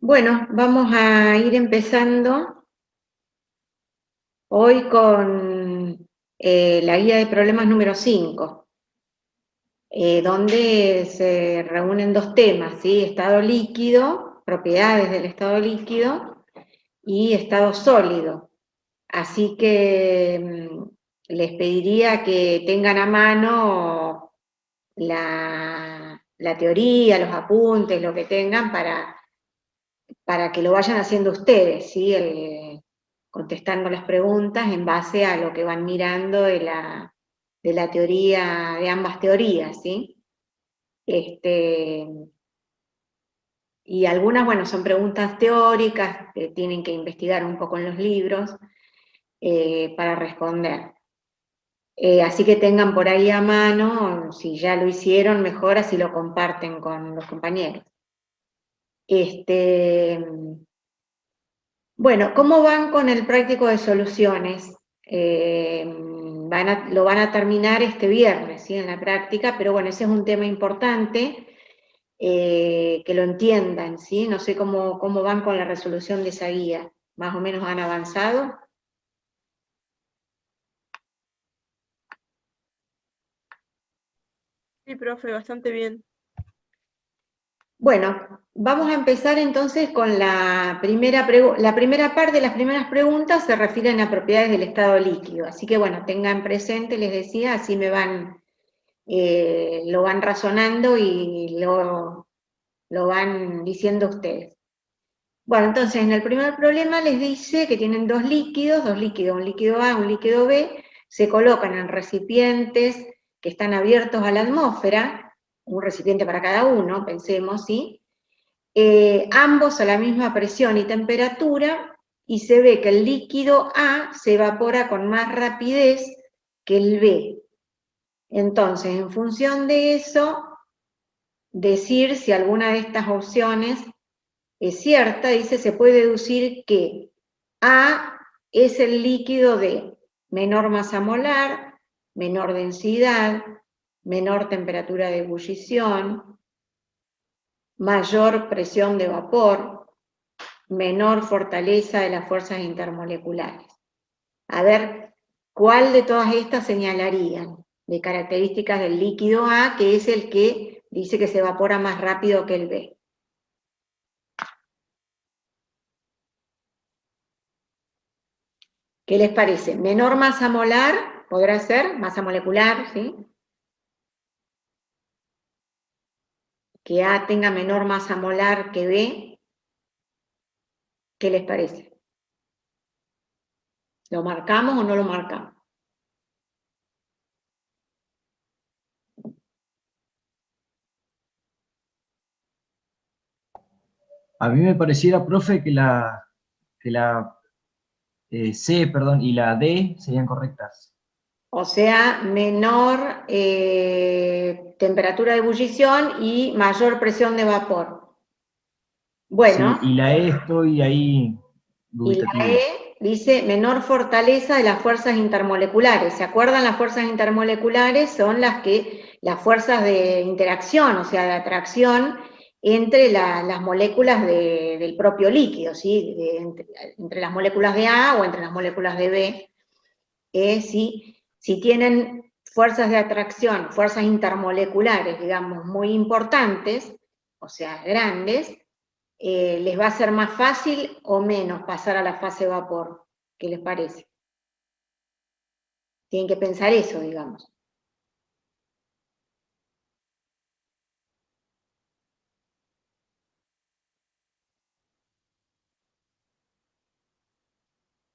Bueno, vamos a ir empezando hoy con la guía de problemas número 5, donde se reúnen dos temas, ¿sí? Estado líquido, propiedades del estado líquido y estado sólido. Así que les pediría que tengan a mano la teoría, los apuntes, lo que tengan para que lo vayan haciendo ustedes, ¿sí? Contestando las preguntas en base a lo que van mirando de la teoría, de ambas teorías, ¿sí? Y algunas, bueno, son preguntas teóricas que tienen que investigar un poco en los libros para responder. Así que tengan por ahí a mano, si ya lo hicieron, mejor así lo comparten con los compañeros. Bueno, ¿cómo van con el práctico de soluciones? Lo van a terminar este viernes, ¿sí? En la práctica, pero bueno, ese es un tema importante, que lo entiendan, ¿sí? No sé cómo van con la resolución de esa guía. ¿Más o menos han avanzado? Sí, profe, bastante bien. Bueno, vamos a empezar entonces con la primera parte. Las primeras preguntas se refieren a propiedades del estado líquido, así que bueno, tengan presente, les decía, así lo van razonando y lo van diciendo ustedes. Bueno, entonces en el primer problema les dice que tienen dos líquidos, un líquido A, un líquido B, se colocan en recipientes que están abiertos a la atmósfera, un recipiente para cada uno, pensemos, ¿sí? Ambos a la misma presión y temperatura, y se ve que el líquido A se evapora con más rapidez que el B. Entonces, en función de eso, decir si alguna de estas opciones es cierta, dice, se puede deducir que A es el líquido de menor masa molar, menor densidad, menor temperatura de ebullición, mayor presión de vapor, menor fortaleza de las fuerzas intermoleculares. A ver, ¿cuál de todas estas señalarían de características del líquido A, que es el que dice que se evapora más rápido que el B? ¿Qué les parece? Menor masa molar, podrá ser, masa molecular, ¿sí? Que A tenga menor masa molar que B, ¿qué les parece? ¿Lo marcamos o no lo marcamos? A mí me pareciera, profe, que la C, perdón, y la D serían correctas. O sea, menor temperatura de ebullición y mayor presión de vapor. Bueno, Sí, y la E estoy ahí y la dubitativo. E dice menor fortaleza de las fuerzas intermoleculares. ¿Se acuerdan? Las fuerzas intermoleculares son las fuerzas de interacción, o sea, de atracción entre las moléculas del propio líquido, ¿sí? Entre las moléculas de A o entre las moléculas de B. Si tienen fuerzas de atracción, fuerzas intermoleculares, digamos, muy importantes, o sea, grandes, les va a ser más fácil o menos pasar a la fase vapor. ¿Qué les parece? Tienen que pensar eso, digamos.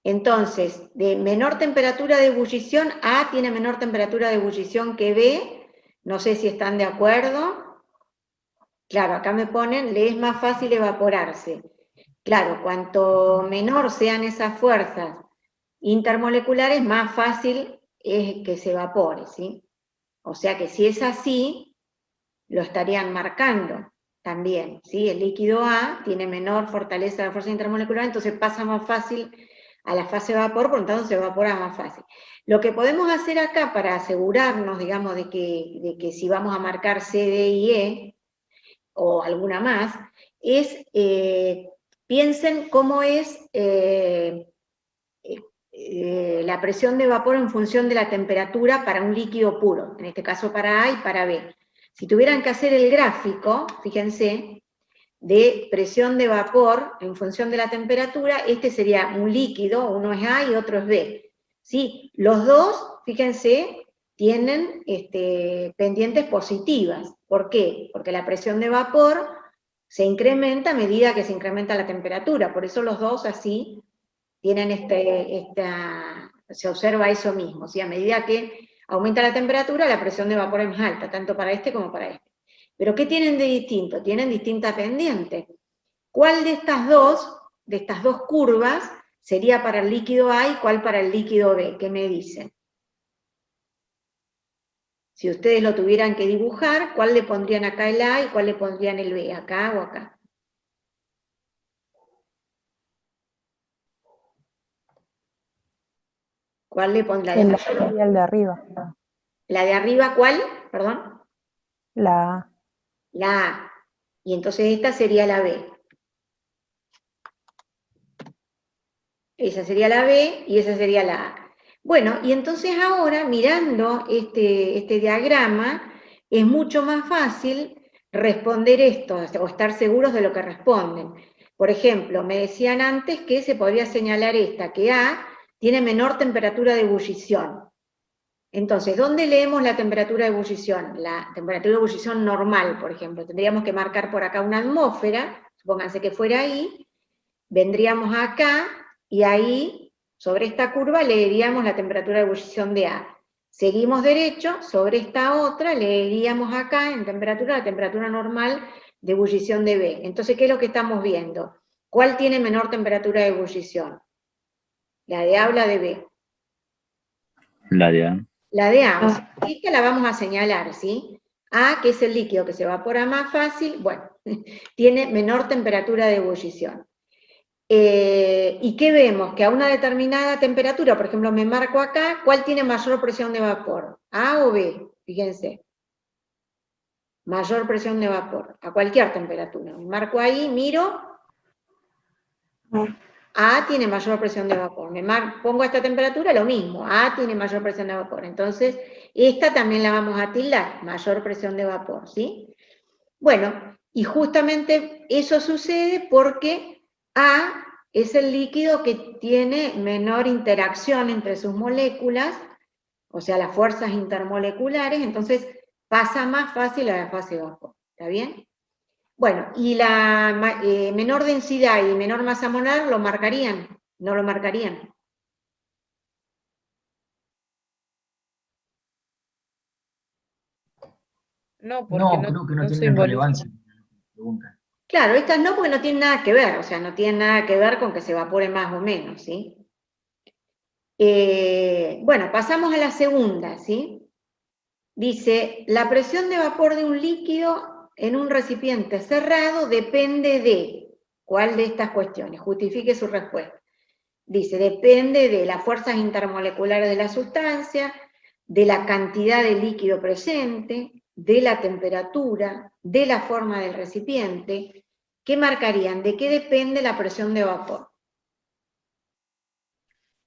Entonces, de menor temperatura de ebullición, A tiene menor temperatura de ebullición que B, no sé si están de acuerdo. Claro, acá me ponen, le es más fácil evaporarse. Claro, cuanto menor sean esas fuerzas intermoleculares, más fácil es que se evapore, ¿sí? O sea que si es así, lo estarían marcando también, ¿sí? El líquido A tiene menor fortaleza de la fuerza intermolecular, entonces pasa más fácil a la fase de vapor, por lo tanto se evapora más fácil. Lo que podemos hacer acá para asegurarnos, digamos, de que si vamos a marcar C, D y E, o alguna más, es, piensen cómo es la presión de vapor en función de la temperatura para un líquido puro, en este caso para A y para B. Si tuvieran que hacer el gráfico, fíjense, de presión de vapor en función de la temperatura, este sería un líquido, uno es A y otro es B. ¿Sí? Los dos, fíjense, tienen pendientes positivas. ¿Por qué? Porque la presión de vapor se incrementa a medida que se incrementa la temperatura, por eso los dos así tienen se observa eso mismo, ¿sí? A medida que aumenta la temperatura, la presión de vapor es más alta, tanto para este como para este. ¿Pero qué tienen de distinto? Tienen distinta pendiente. ¿Cuál de estas dos curvas sería para el líquido A y cuál para el líquido B? ¿Qué me dicen? Si ustedes lo tuvieran que dibujar, ¿cuál le pondrían acá el A y cuál le pondrían el B? ¿Acá o acá? ¿Cuál le pondrían? El y el de arriba. ¿La de arriba cuál? Perdón. La A. La A. Y entonces esta sería la B. Esa sería la B y esa sería la A. Bueno, y entonces ahora, mirando este diagrama, es mucho más fácil responder esto, o estar seguros de lo que responden. Por ejemplo, me decían antes que se podría señalar esta, que A tiene menor temperatura de ebullición. Entonces, ¿dónde leemos la temperatura de ebullición? La temperatura de ebullición normal, por ejemplo. Tendríamos que marcar por acá una atmósfera, supónganse que fuera ahí, vendríamos acá, y ahí, sobre esta curva, leeríamos la temperatura de ebullición de A. Seguimos derecho, sobre esta otra, leeríamos acá, en temperatura, la temperatura normal de ebullición de B. Entonces, ¿qué es lo que estamos viendo? ¿Cuál tiene menor temperatura de ebullición? ¿La de A o la de B? La de A. La de A, o sea, esta la vamos a señalar, ¿sí? A, que es el líquido que se evapora más fácil, bueno, tiene menor temperatura de ebullición. ¿Y qué vemos? Que a una determinada temperatura, por ejemplo, me marco acá, ¿cuál tiene mayor presión de vapor? ¿A o B? Fíjense. Mayor presión de vapor, a cualquier temperatura. Me marco ahí, miro. A tiene mayor presión de vapor. Pongo a esta temperatura, lo mismo. A tiene mayor presión de vapor. Entonces, esta también la vamos a tildar, mayor presión de vapor, ¿sí? Bueno, y justamente eso sucede porque A es el líquido que tiene menor interacción entre sus moléculas, o sea, las fuerzas intermoleculares, entonces pasa más fácil a la fase de vapor. ¿Está bien? Bueno, y la menor densidad y menor masa molar lo marcarían, no lo marcarían. No, porque No, no, creo que no no se tienen involucra. relevancia. Pregunta. Claro, estas no, porque no tienen nada que ver, o sea, no tienen nada que ver con que se evapore más o menos, ¿sí? Bueno, pasamos a la segunda, ¿sí? Dice, la presión de vapor de un líquido en un recipiente cerrado depende de, ¿cuál de estas cuestiones? Justifique su respuesta. Dice, depende de las fuerzas intermoleculares de la sustancia, de la cantidad de líquido presente, de la temperatura, de la forma del recipiente. ¿Qué marcarían? ¿De qué depende la presión de vapor?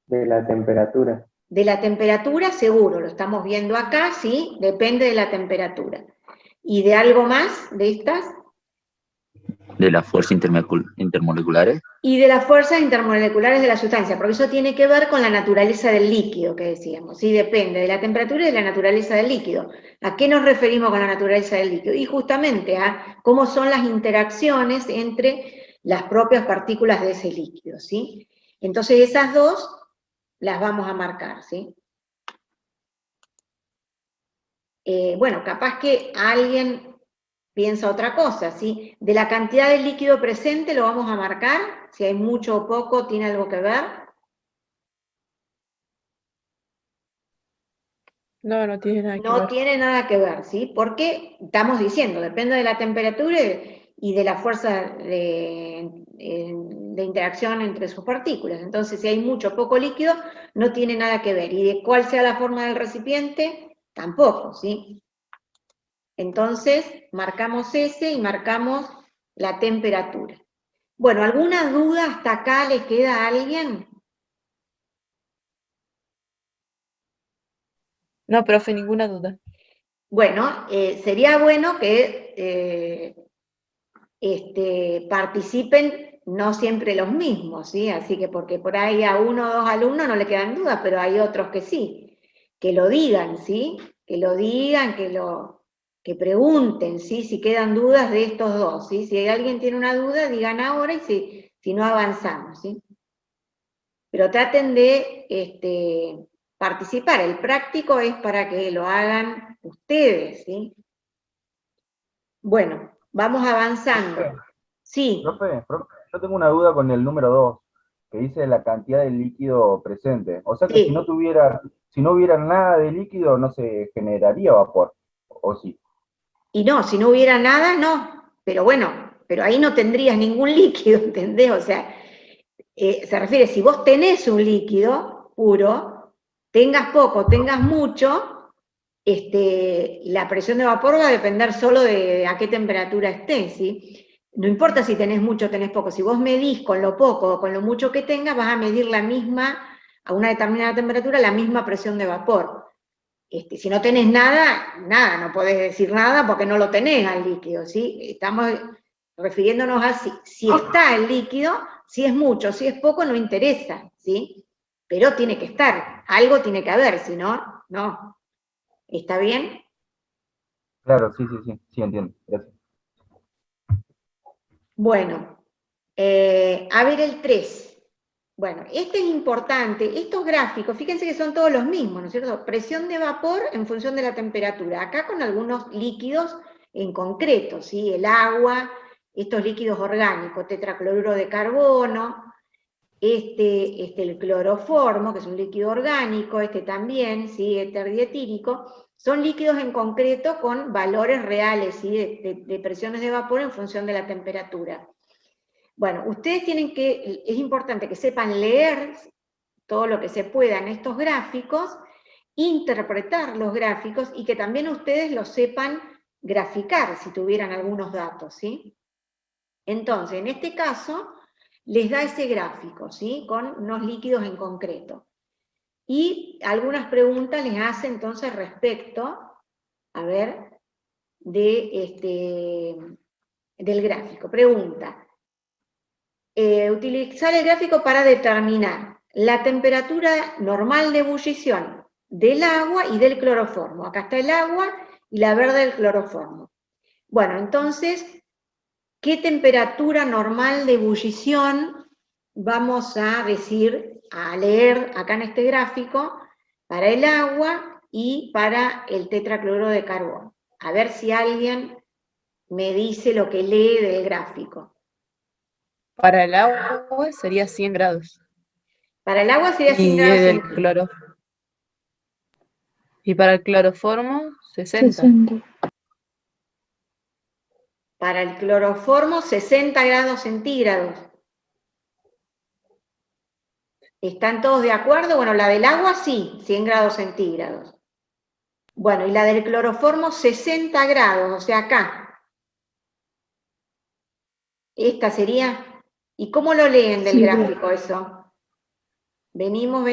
De la temperatura. De la temperatura, seguro, lo estamos viendo acá, sí, depende de la temperatura. ¿Y de algo más de estas? De las fuerzas intermoleculares. Y de las fuerzas intermoleculares de la sustancia, porque eso tiene que ver con la naturaleza del líquido que decíamos, ¿sí? Depende de la temperatura y de la naturaleza del líquido. ¿A qué nos referimos con la naturaleza del líquido? Y justamente a cómo son las interacciones entre las propias partículas de ese líquido, ¿sí? Entonces esas dos las vamos a marcar, ¿sí? Bueno, capaz que alguien piensa otra cosa, ¿sí? De la cantidad de líquido presente lo vamos a marcar, si hay mucho o poco, ¿tiene algo que ver? No, no tiene nada que No ver. tiene nada que ver, ¿sí? Porque estamos diciendo, depende de la temperatura y de la fuerza de interacción entre sus partículas. Entonces, si hay mucho o poco líquido, no tiene nada que ver. Y de cuál sea la forma del recipiente, tampoco, ¿sí? Entonces, marcamos S y marcamos la temperatura. Bueno, ¿alguna duda hasta acá le queda a alguien? No, profe, ninguna duda. Bueno, sería bueno que participen no siempre los mismos, ¿sí? Así que porque por ahí a 1 o 2 alumnos no le quedan dudas, pero hay otros que sí, que lo digan, ¿sí? Que lo digan, que pregunten, ¿sí? Si quedan dudas de estos dos, ¿sí? Si alguien tiene una duda, digan ahora y si no avanzamos, ¿sí? Pero traten de participar. El práctico es para que lo hagan ustedes, ¿sí? Bueno, vamos avanzando. Sí. Profe, yo tengo una duda con el número 2, que dice la cantidad de líquido presente. O sea que Sí. si no hubiera nada de líquido, no se generaría vapor, ¿o sí? Y no, si no hubiera nada, no. Pero bueno, pero ahí no tendrías ningún líquido, ¿entendés? O sea, se refiere, si vos tenés un líquido puro, tengas poco, tengas mucho, la presión de vapor va a depender solo de a qué temperatura esté, ¿sí? No importa si tenés mucho o tenés poco, si vos medís con lo poco o con lo mucho que tengas, vas a medir la misma, a una determinada temperatura, la misma presión de vapor. Si no tenés nada, no podés decir nada porque no lo tenés al líquido, ¿sí? Estamos refiriéndonos a si está el líquido, si es mucho, si es poco, no interesa, ¿sí? Pero tiene que estar, algo tiene que haber, si no, no. ¿Está bien? Claro, sí, entiendo. Gracias. Bueno, a ver el 3. Bueno, este es importante, estos gráficos, fíjense que son todos los mismos, ¿no es cierto? Presión de vapor en función de la temperatura, acá con algunos líquidos en concreto, ¿sí? El agua, estos líquidos orgánicos, tetracloruro de carbono, el cloroformo, que es un líquido orgánico, también, ¿sí? Éter dietílico, son líquidos en concreto con valores reales, ¿sí? de presiones de vapor en función de la temperatura. Bueno, ustedes es importante que sepan leer todo lo que se pueda en estos gráficos, interpretar los gráficos y que también ustedes los sepan graficar si tuvieran algunos datos, ¿sí? Entonces, en este caso, les da ese gráfico, ¿sí? Con unos líquidos en concreto. Y algunas preguntas les hace entonces respecto, a ver, del gráfico. Pregunta. Utilizar el gráfico para determinar la temperatura normal de ebullición del agua y del cloroformo. Acá está el agua y la verde del cloroformo. Bueno, entonces, ¿qué temperatura normal de ebullición vamos a decir, a leer acá en este gráfico para el agua y para el tetracloruro de carbono? A ver si alguien me dice lo que lee del gráfico. Para el agua sería 100 grados. Para el agua sería 100 Y grados del centígrados. Y para el cloroformo, 60. Para el cloroformo, 60 grados centígrados. ¿Están todos de acuerdo? Bueno, la del agua sí, 100 grados centígrados. Bueno, y la del cloroformo, 60 grados, o sea, acá. Esta sería... ¿Y cómo lo leen del gráfico eso? Venimos.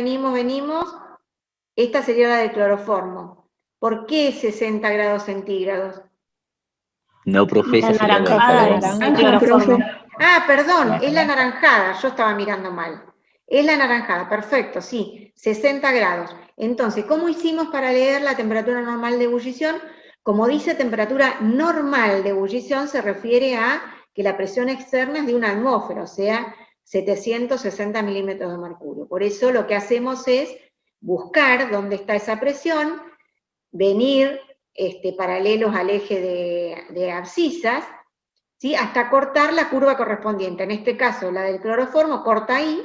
Esta sería la del cloroformo. ¿Por qué 60 grados centígrados? No, profe, esa sería la Naranja, cloroformo. Ah, perdón, es la anaranjada, yo estaba mirando mal. Es la anaranjada, perfecto, sí, 60 grados. Entonces, ¿cómo hicimos para leer la temperatura normal de ebullición? Como dice temperatura normal de ebullición, se refiere a que la presión externa es de una atmósfera, o sea, 760 milímetros de mercurio. Por eso lo que hacemos es buscar dónde está esa presión, venir paralelos al eje de abscisas, ¿sí? Hasta cortar la curva correspondiente. En este caso, la del cloroformo corta ahí,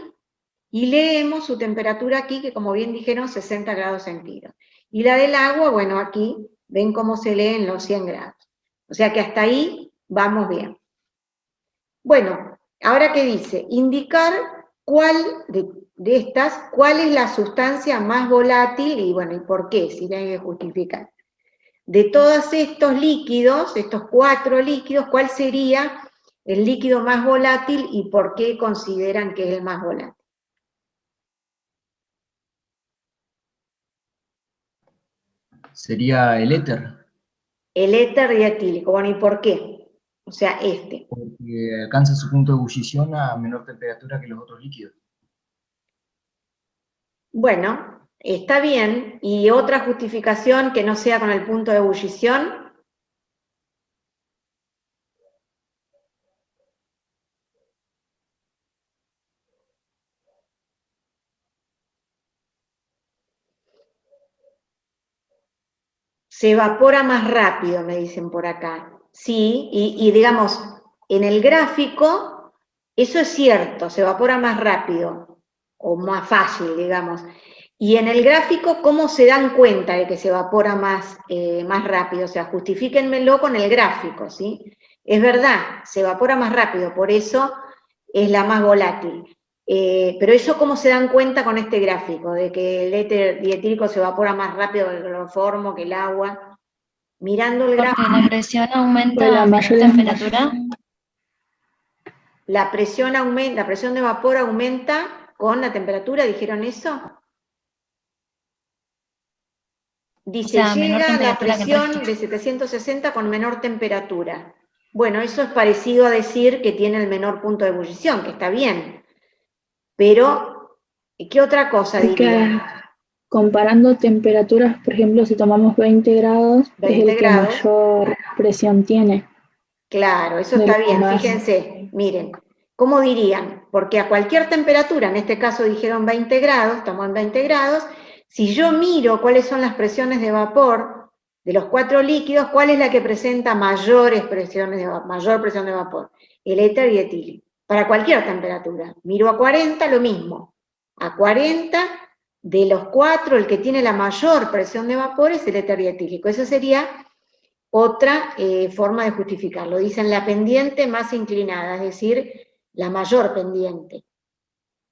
y leemos su temperatura aquí, que como bien dijeron, 60 grados centígrados. Y la del agua, bueno, aquí ven cómo se leen los 100 grados. O sea que hasta ahí vamos bien. Bueno, ahora ¿qué dice? Indicar cuál de estas, cuál es la sustancia más volátil, y bueno, y por qué, si hay que justificar. de todos estos líquidos, estos 4 líquidos, ¿cuál sería el líquido más volátil y por qué consideran que es el más volátil? Sería el éter, El éter dietílico. Bueno, ¿y por qué? O sea, este. porque alcanza su punto de ebullición a menor temperatura que los otros líquidos. Bueno, está bien. ¿Y otra justificación que no sea con el punto de ebullición? Se evapora más rápido, me dicen por acá. Sí, y digamos, en el gráfico, eso es cierto, se evapora más rápido, o más fácil, digamos. Y en el gráfico, ¿cómo se dan cuenta de que se evapora más rápido? O sea, justifíquenmelo con el gráfico, ¿sí? Es verdad, se evapora más rápido, por eso es la más volátil. Pero eso, ¿cómo se dan cuenta con este gráfico? De que el éter dietílico se evapora más rápido que el cloroformo, que el agua. Mirando el Porque gráfico. la presión aumenta Pues la a menor mayor temperatura. La presión aumenta, la presión de vapor aumenta con la temperatura, ¿dijeron eso? Dice, O sea, menor llega la temperatura que el presión resto. de 760 con menor temperatura. Bueno, eso es parecido a decir que tiene el menor punto de ebullición, que está bien. Pero, ¿qué otra cosa Es que dirían? comparando temperaturas, por ejemplo, si tomamos 20 grados, 20 es el que grados. mayor presión tiene. Claro, eso De está lo bien, más. fíjense, miren, ¿cómo dirían? Porque a cualquier temperatura, en este caso dijeron 20 grados, estamos en 20 grados, si yo miro cuáles son las presiones de vapor de los 4 líquidos, ¿cuál es la que presenta mayor presión de vapor? El éter dietílico, para cualquier temperatura. Miro a 40, lo mismo. A 40, de los 4, el que tiene la mayor presión de vapor es el éter dietílico. Eso sería otra forma de justificarlo. Dicen la pendiente más inclinada, es decir, la mayor pendiente.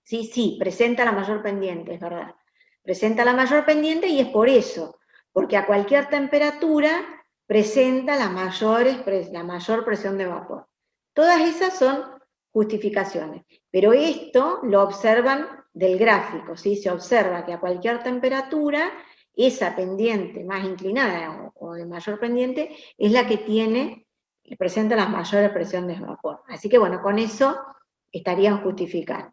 Sí, presenta la mayor pendiente, es verdad. Presenta la mayor pendiente y es por eso, porque a cualquier temperatura presenta la mayor presión de vapor. Todas esas son justificaciones, pero esto lo observan del gráfico, ¿sí? Se observa que a cualquier temperatura esa pendiente más inclinada o de mayor pendiente es la que presenta las mayores presiones de vapor. Así que bueno, con eso estarían justificando.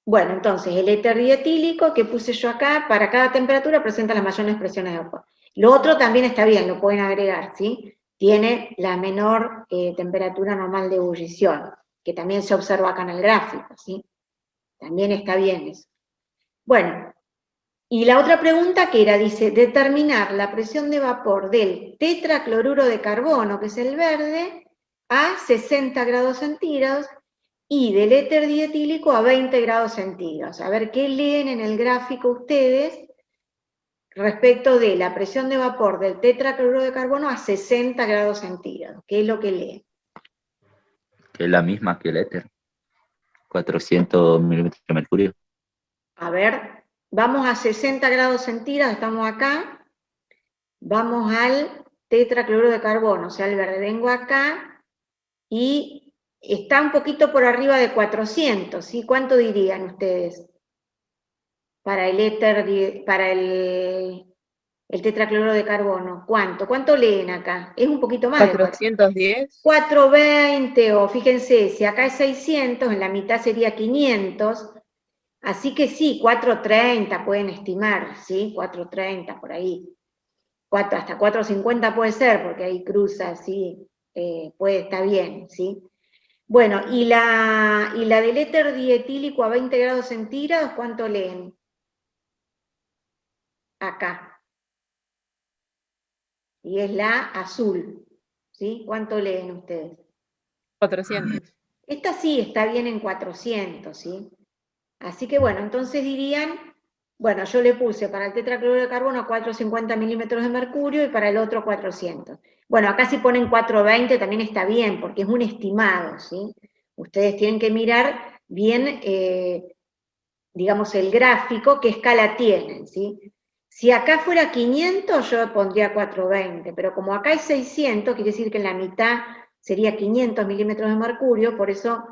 Bueno, entonces el éter dietílico que puse yo acá, para cada temperatura presenta las mayores presiones de vapor. Lo otro también está bien, lo pueden agregar, ¿sí? Tiene la menor temperatura normal de ebullición, que también se observa acá en el gráfico, ¿sí? También está bien eso. Bueno, y la otra pregunta que era, dice, determinar la presión de vapor del tetracloruro de carbono, que es el verde, a 60 grados centígrados, y del éter dietílico a 20 grados centígrados. A ver, ¿qué leen en el gráfico ustedes respecto de la presión de vapor del tetracloruro de carbono a 60 grados centígrados? ¿Qué es lo que leen? Que es la misma que el éter. 400 milímetros de mercurio. A ver, vamos a 60 grados centígrados, estamos acá. Vamos al tetracloruro de carbono, o sea, el verde. Vengo acá y está un poquito por arriba de 400, ¿sí? ¿Cuánto dirían ustedes? Para el éter, para el tetracloruro de carbono. ¿Cuánto leen acá? Es un poquito más de 410. 420, o fíjense, si acá es 600, en la mitad sería 500, así que sí, 430 pueden estimar, ¿sí? 430 por ahí. Hasta 450 puede ser, porque ahí cruza, ¿sí? Está bien, ¿sí? Bueno, y la del éter dietílico a 20 grados centígrados, ¿cuánto leen? Acá. Y es la azul, ¿sí? ¿Cuánto leen ustedes? 400. Esta sí está bien en 400, ¿sí? Así que bueno, entonces dirían, bueno, yo le puse para el tetracloruro de carbono 450 milímetros de mercurio y para el otro 400. Bueno, acá si ponen 420 también está bien, porque es un estimado, ¿sí? Ustedes tienen que mirar bien, digamos, el gráfico, qué escala tienen, ¿sí? Si acá fuera 500, yo pondría 420, pero como acá es 600, quiere decir que en la mitad sería 500 milímetros de mercurio, por eso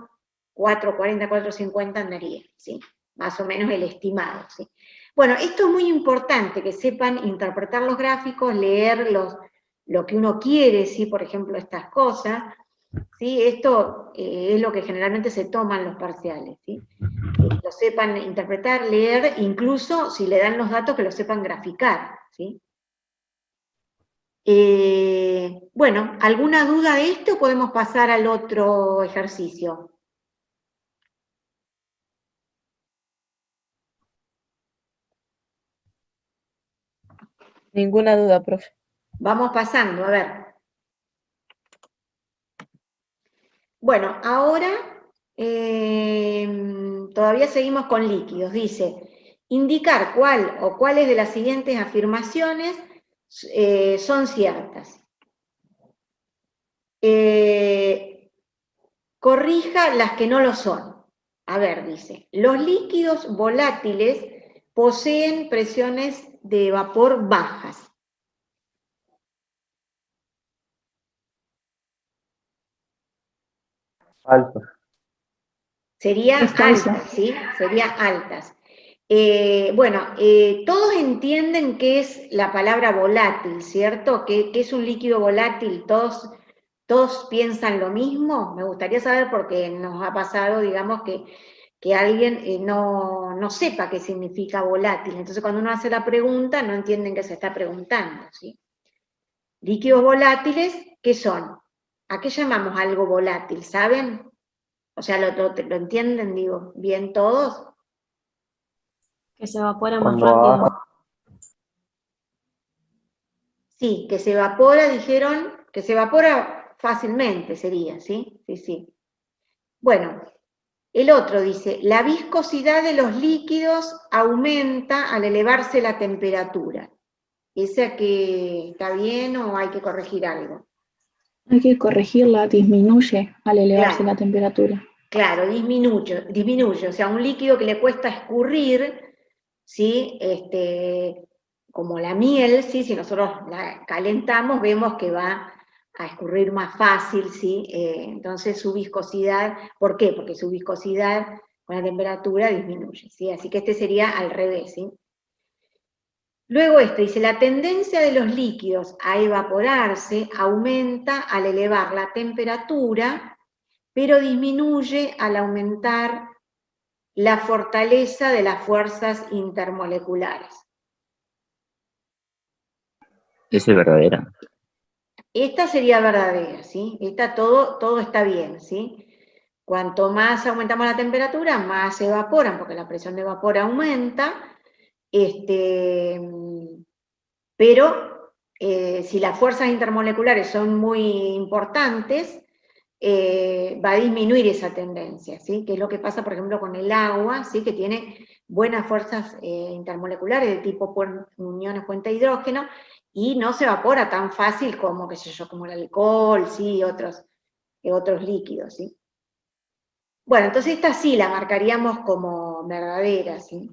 440, 450 andaría, ¿sí? Más o menos el estimado, ¿sí? Bueno, esto es muy importante, que sepan interpretar los gráficos, leer lo que uno quiere, ¿sí? Por ejemplo, estas cosas, ¿sí? Esto es lo que generalmente se toman los parciales, ¿sí? Lo sepan interpretar, leer, incluso si le dan los datos que lo sepan graficar, ¿sí? Bueno, ¿alguna duda de esto o podemos pasar al otro ejercicio? Ninguna duda, profe. Vamos pasando, a ver. Bueno, ahora todavía seguimos con líquidos. Dice, indicar cuál o cuáles de las siguientes afirmaciones son ciertas. Corrija las que no lo son. A ver, dice, los líquidos volátiles poseen presiones de vapor bajas. Falso. Sería Es falso. altas, ¿sí? Sería altas. Bueno, todos entienden qué es la palabra volátil, ¿cierto? ¿Qué es un líquido volátil? ¿Todos piensan lo mismo? Me gustaría saber porque nos ha pasado, digamos, que alguien no sepa qué significa volátil. Entonces, cuando uno hace la pregunta, no entienden qué se está preguntando, ¿sí? Líquidos volátiles, ¿qué son? ¿A qué llamamos algo volátil? ¿Saben? O sea, ¿lo entienden, digo, bien todos? Que se evapora más Cuando rápido. Sí, que se evapora, dijeron, que se evapora fácilmente sería, ¿sí? Sí, sí. Bueno, el otro dice, la viscosidad de los líquidos aumenta al elevarse la temperatura. ¿Esa que está bien o hay que corregir algo? Hay que corregirla, disminuye al elevarse Claro. la temperatura. Claro, disminuye, o sea, un líquido que le cuesta escurrir, ¿sí? Como la miel, ¿sí? Si nosotros la calentamos, vemos que va a escurrir más fácil, ¿sí? Entonces su viscosidad, ¿por qué? Porque su viscosidad con la temperatura disminuye, ¿sí? Así que este sería al revés, ¿sí? Luego dice, la tendencia de los líquidos a evaporarse aumenta al elevar la temperatura, pero disminuye al aumentar la fortaleza de las fuerzas intermoleculares. Esa es verdadera. Esta sería verdadera, ¿sí? Todo está bien, ¿sí? Cuanto más aumentamos la temperatura, más se evaporan, porque la presión de vapor aumenta, pero si las fuerzas intermoleculares son muy importantes, va a disminuir esa tendencia, ¿sí? Que es lo que pasa, por ejemplo, con el agua, ¿sí? Que tiene buenas fuerzas intermoleculares de tipo uniones puente-hidrógeno, y no se evapora tan fácil como, qué sé yo, como el alcohol, ¿sí? Otros líquidos, ¿sí? Bueno, entonces esta sí la marcaríamos como verdadera, ¿sí?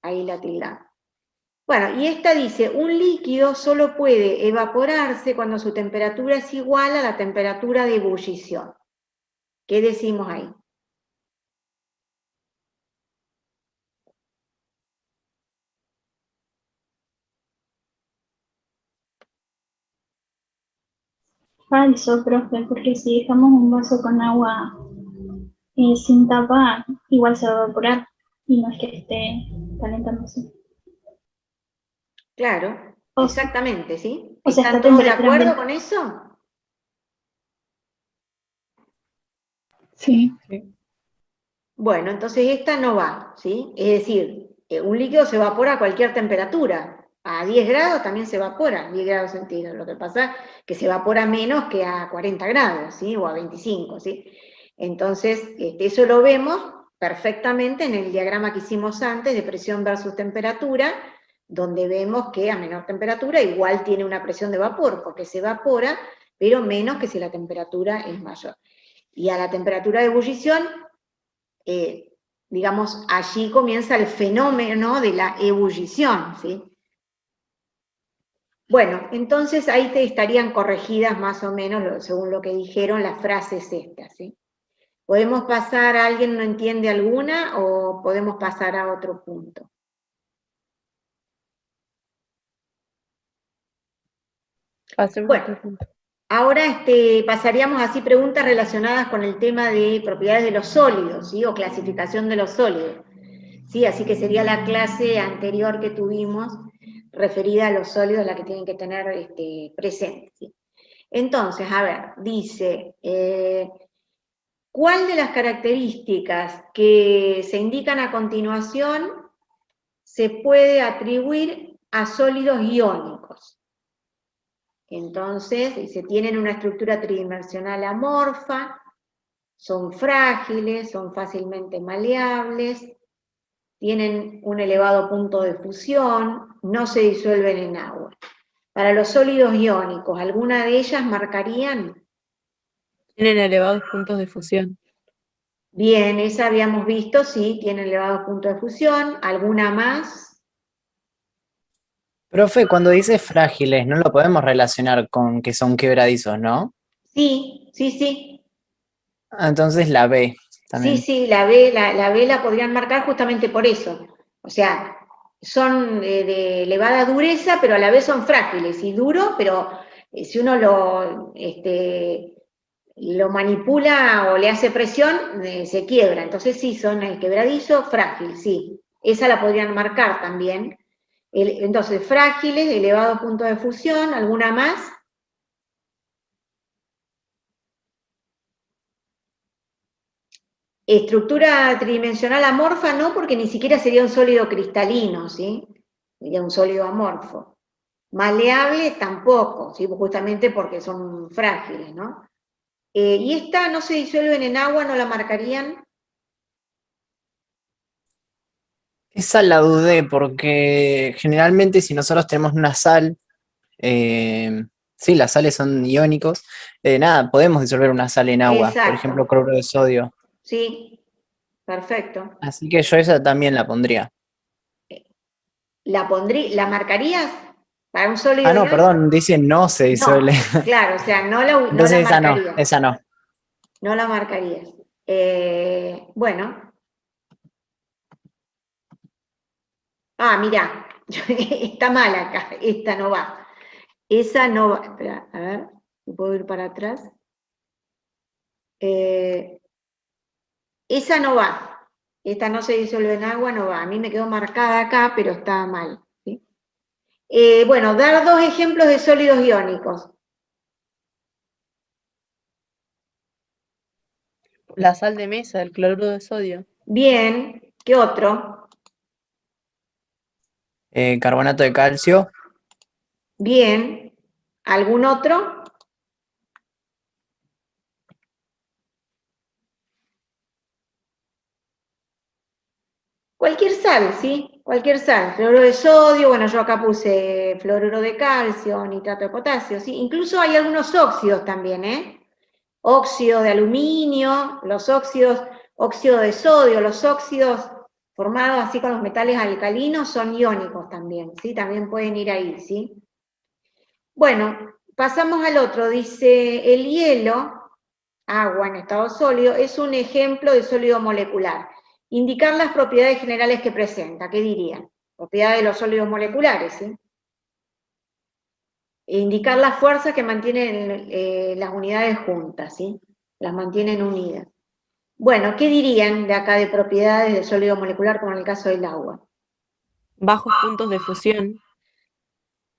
Ahí la tildamos. Bueno, y esta dice, un líquido solo puede evaporarse cuando su temperatura es igual a la temperatura de ebullición. ¿Qué decimos ahí? Falso, profe, porque si dejamos un vaso con agua sin tapa, igual se va a evaporar y no es que esté calentándose. Claro, O- exactamente, ¿sí? o sea, ¿Están esta todos de temperatura acuerdo ambiental. con eso? Sí. Bueno, entonces esta no va, ¿sí? Es decir, un líquido se evapora a cualquier temperatura. A 10 grados también se evapora, 10 grados centígrados. Lo que pasa es que se evapora menos que a 40 grados, ¿sí? O a 25, ¿sí? Entonces, eso lo vemos perfectamente en el diagrama que hicimos antes de presión versus temperatura, donde vemos que a menor temperatura igual tiene una presión de vapor, porque se evapora, pero menos que si la temperatura es mayor. Y a la temperatura de ebullición, digamos, allí comienza el fenómeno de la ebullición, ¿sí? Bueno, entonces ahí te estarían corregidas más o menos, según lo que dijeron, las frases estas, ¿sí? ¿Podemos pasar, alguien no entiende alguna, o podemos pasar a otro punto? Pasemos Bueno. a otro punto. Ahora pasaríamos así preguntas relacionadas con el tema de propiedades de los sólidos, ¿sí? O clasificación de los sólidos, ¿sí? Así que sería la clase anterior que tuvimos referida a los sólidos, la que tienen que tener presente, ¿sí? Entonces, a ver, dice, ¿cuál de las características que se indican a continuación se puede atribuir a sólidos iónicos? Entonces, dice, tienen una estructura tridimensional amorfa, son frágiles, son fácilmente maleables, tienen un elevado punto de fusión, no se disuelven en agua. Para los sólidos iónicos, ¿alguna de ellas marcarían? Tienen elevados puntos de fusión. Bien, esa habíamos visto, sí, tiene elevados puntos de fusión. ¿Alguna más? Profe, cuando dice frágiles, no lo podemos relacionar con que son quebradizos, ¿no? Sí, sí, sí. Entonces la B también. Sí, sí, la B la podrían marcar justamente por eso. O sea, son de elevada dureza, pero a la vez son frágiles y duro, pero si uno lo manipula o le hace presión, se quiebra. Entonces sí, son el quebradizo frágil, sí. Esa la podrían marcar también. Entonces, frágiles, elevado punto de fusión, ¿alguna más? Estructura tridimensional amorfa no, porque ni siquiera sería un sólido cristalino, ¿sí? Sería un sólido amorfo. Maleable tampoco, ¿sí? Justamente porque son frágiles, ¿no? Y esta no se disuelven en agua, ¿no la marcarían? Esa la dudé porque generalmente si nosotros tenemos una sal, sí, las sales son iónicos, nada, podemos disolver una sal en agua, Exacto. por ejemplo, cloruro de sodio. Sí, perfecto. Así que yo esa también la pondría. ¿La marcarías para un sólido Ah, no, iónico? perdón, dice no se disuelve. No, claro, o sea, no la Entonces esa no, marcarías. esa no. No la marcarías. Bueno. Ah, mirá, está mal acá, esta no va. Esa no va. Espera, a ver, ¿puedo ir para atrás? Esa no va. Esta no se disuelve en agua, no va. A mí me quedó marcada acá, pero está mal, ¿sí? Bueno, dar dos ejemplos de sólidos iónicos. La sal de mesa, el cloruro de sodio. Bien, ¿qué otro? Carbonato de calcio. Bien, ¿algún otro? Cualquier sal, ¿sí? Cualquier sal. Fluoruro de sodio, bueno, yo acá puse fluoruro de calcio, nitrato de potasio, ¿sí? Incluso hay algunos óxidos también, ¿eh? Óxido de aluminio, los óxidos, óxido de sodio, los óxidos formados así con los metales alcalinos son iónicos también, ¿sí? También pueden ir ahí, ¿sí? Bueno, pasamos al otro, dice, el hielo, agua en estado sólido, es un ejemplo de sólido molecular. Indicar las propiedades generales que presenta, ¿qué dirían? Propiedades de los sólidos moleculares, ¿sí? Indicar las fuerzas que mantienen las unidades juntas, ¿sí? Las mantienen unidas. Bueno, ¿qué dirían de acá de propiedades del sólido molecular, como en el caso del agua? Bajos puntos de fusión.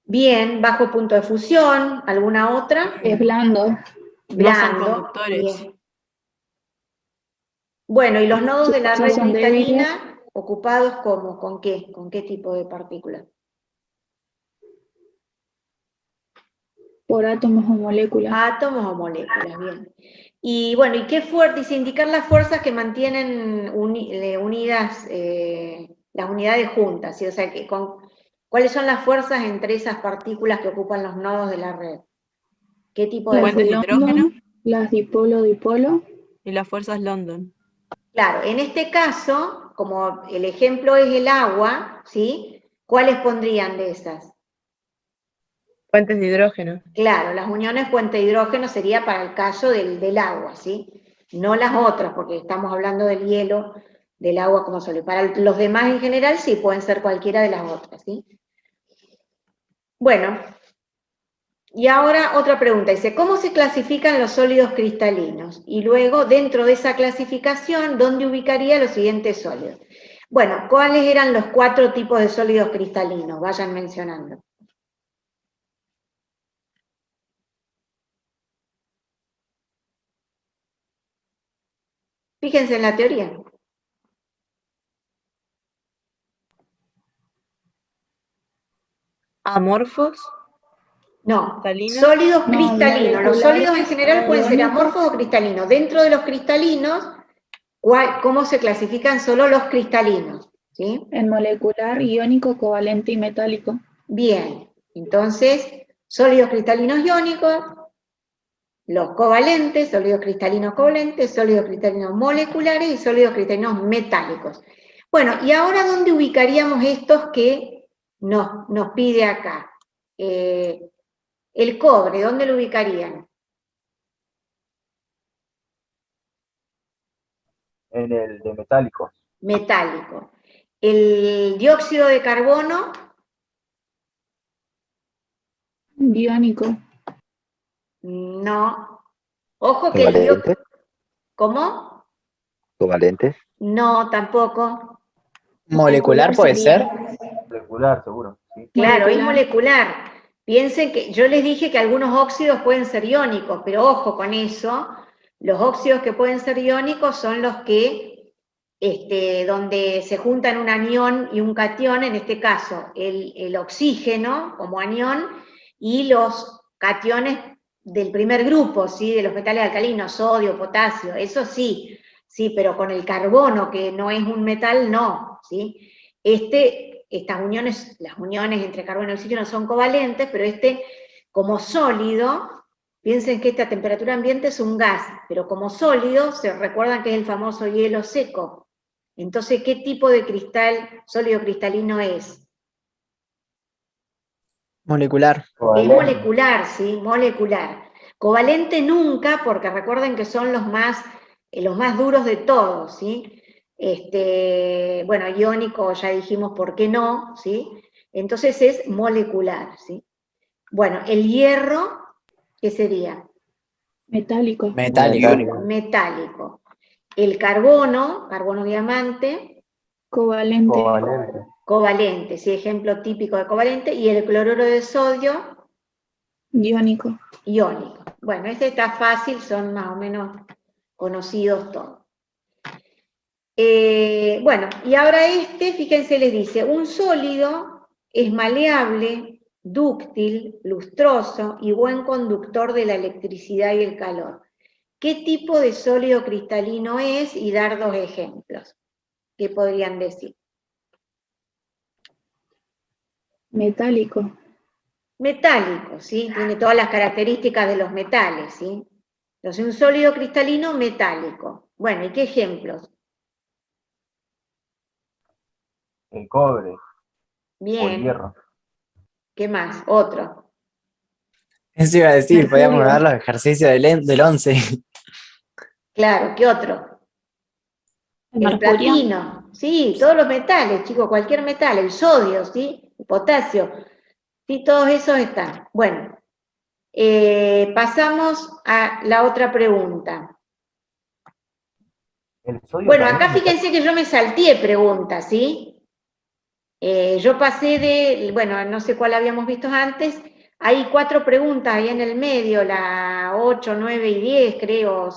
Bien, bajo punto de fusión, ¿alguna otra? Es blando. No son Blando, conductores. bien. Bueno, ¿y los nodos de la red Son débiles. cristalina ocupados cómo? ¿Con qué? ¿Con qué tipo de partículas? Por átomos o moléculas. Átomos o moléculas, bien. Y bueno, ¿y qué fuerza? Dice indicar las fuerzas que mantienen unidas las unidades juntas, ¿sí? O sea, ¿cuáles son las fuerzas entre esas partículas que ocupan los nodos de la red? ¿Qué tipo de Fuentes de fuerzas? hidrógeno Las dipolo-dipolo. y las fuerzas London. Claro, en este caso, como el ejemplo es el agua, ¿sí? ¿Cuáles pondrían de esas? Puentes de hidrógeno. Claro, las uniones puente de hidrógeno sería para el caso del agua, ¿sí? No las otras, porque estamos hablando del hielo, del agua como sólido. Para los demás en general sí, pueden ser cualquiera de las otras, ¿sí? Bueno, y ahora otra pregunta, dice, ¿cómo se clasifican los sólidos cristalinos? Y luego, dentro de esa clasificación, ¿dónde ubicaría los siguientes sólidos? Bueno, ¿cuáles eran los 4 tipos de sólidos cristalinos? Vayan mencionando. Fíjense en la teoría. Amorfos. No, ¿Cristalinos? sólidos No, cristalinos. Los moleculares, sólidos en general pueden ser iónicos. amorfos o cristalinos. Dentro de los cristalinos, ¿cómo se clasifican solo los cristalinos? ¿Sí? En molecular, iónico, covalente y metálico. Bien, entonces, sólidos cristalinos iónicos, los covalentes, sólidos cristalinos covalentes, sólidos cristalinos moleculares y sólidos cristalinos metálicos. Bueno, y ahora, ¿dónde ubicaríamos estos que nos pide acá? El cobre, ¿dónde lo ubicarían? En el de metálicos. Metálico. El dióxido de carbono, Iónico. no. Ojo que el ¿Covalentes? ¿Cómo? ¿Covalentes? No, tampoco. ¿Molecular puede ser? Molecular, seguro. ¿sí? Claro, es Molecular. molecular. Piensen que yo les dije que algunos óxidos pueden ser iónicos, pero ojo con eso. Los óxidos que pueden ser iónicos son los que, donde se juntan un anión y un catión, en este caso el oxígeno como anión y los cationes del primer grupo, ¿sí? De los metales alcalinos, sodio, potasio, eso sí, pero con el carbono, que no es un metal, no, ¿sí? Estas uniones, las uniones entre carbono y oxígeno son covalentes, pero como sólido, piensen que esta temperatura ambiente es un gas, pero como sólido, se recuerdan que es el famoso hielo seco. Entonces, ¿qué tipo de cristal, sólido cristalino es? Molecular. Es Covalente. molecular, ¿sí? Molecular. Covalente nunca, porque recuerden que son los más duros de todos, ¿sí? Bueno, iónico ya dijimos por qué no, ¿sí? Entonces es molecular, ¿sí? Bueno, el hierro, ¿qué sería? Metálico. Metálico. Metálico. El carbono diamante, Covalente. Covalente. covalente, ¿sí? Ejemplo típico de covalente, y el cloruro de sodio, Iónico. iónico. Bueno, este está fácil, son más o menos conocidos todos. Bueno, y ahora fíjense, les dice, un sólido es maleable, dúctil, lustroso y buen conductor de la electricidad y el calor. ¿Qué tipo de sólido cristalino es? Y dar 2 ejemplos. ¿Qué podrían decir? Metálico. Metálico, ¿sí? Tiene todas las características de los metales, ¿sí? Entonces, un sólido cristalino metálico. Bueno, ¿y qué ejemplos? El cobre o el Bien. hierro. ¿Qué más? Otro. Eso iba a decir, podíamos Mercurio. ver los ejercicios del 11. Claro, ¿qué otro? El El mercurio. platino, sí, todos los metales, chicos, cualquier metal, el sodio, ¿sí? El potasio, sí, todos esos están. Bueno, pasamos a la otra pregunta. El sodio Bueno, también acá es fíjense que yo me salteé preguntas, ¿sí? Yo pasé bueno, no sé cuál habíamos visto antes, hay 4 preguntas ahí en el medio, la 8, 9 y 10, creo,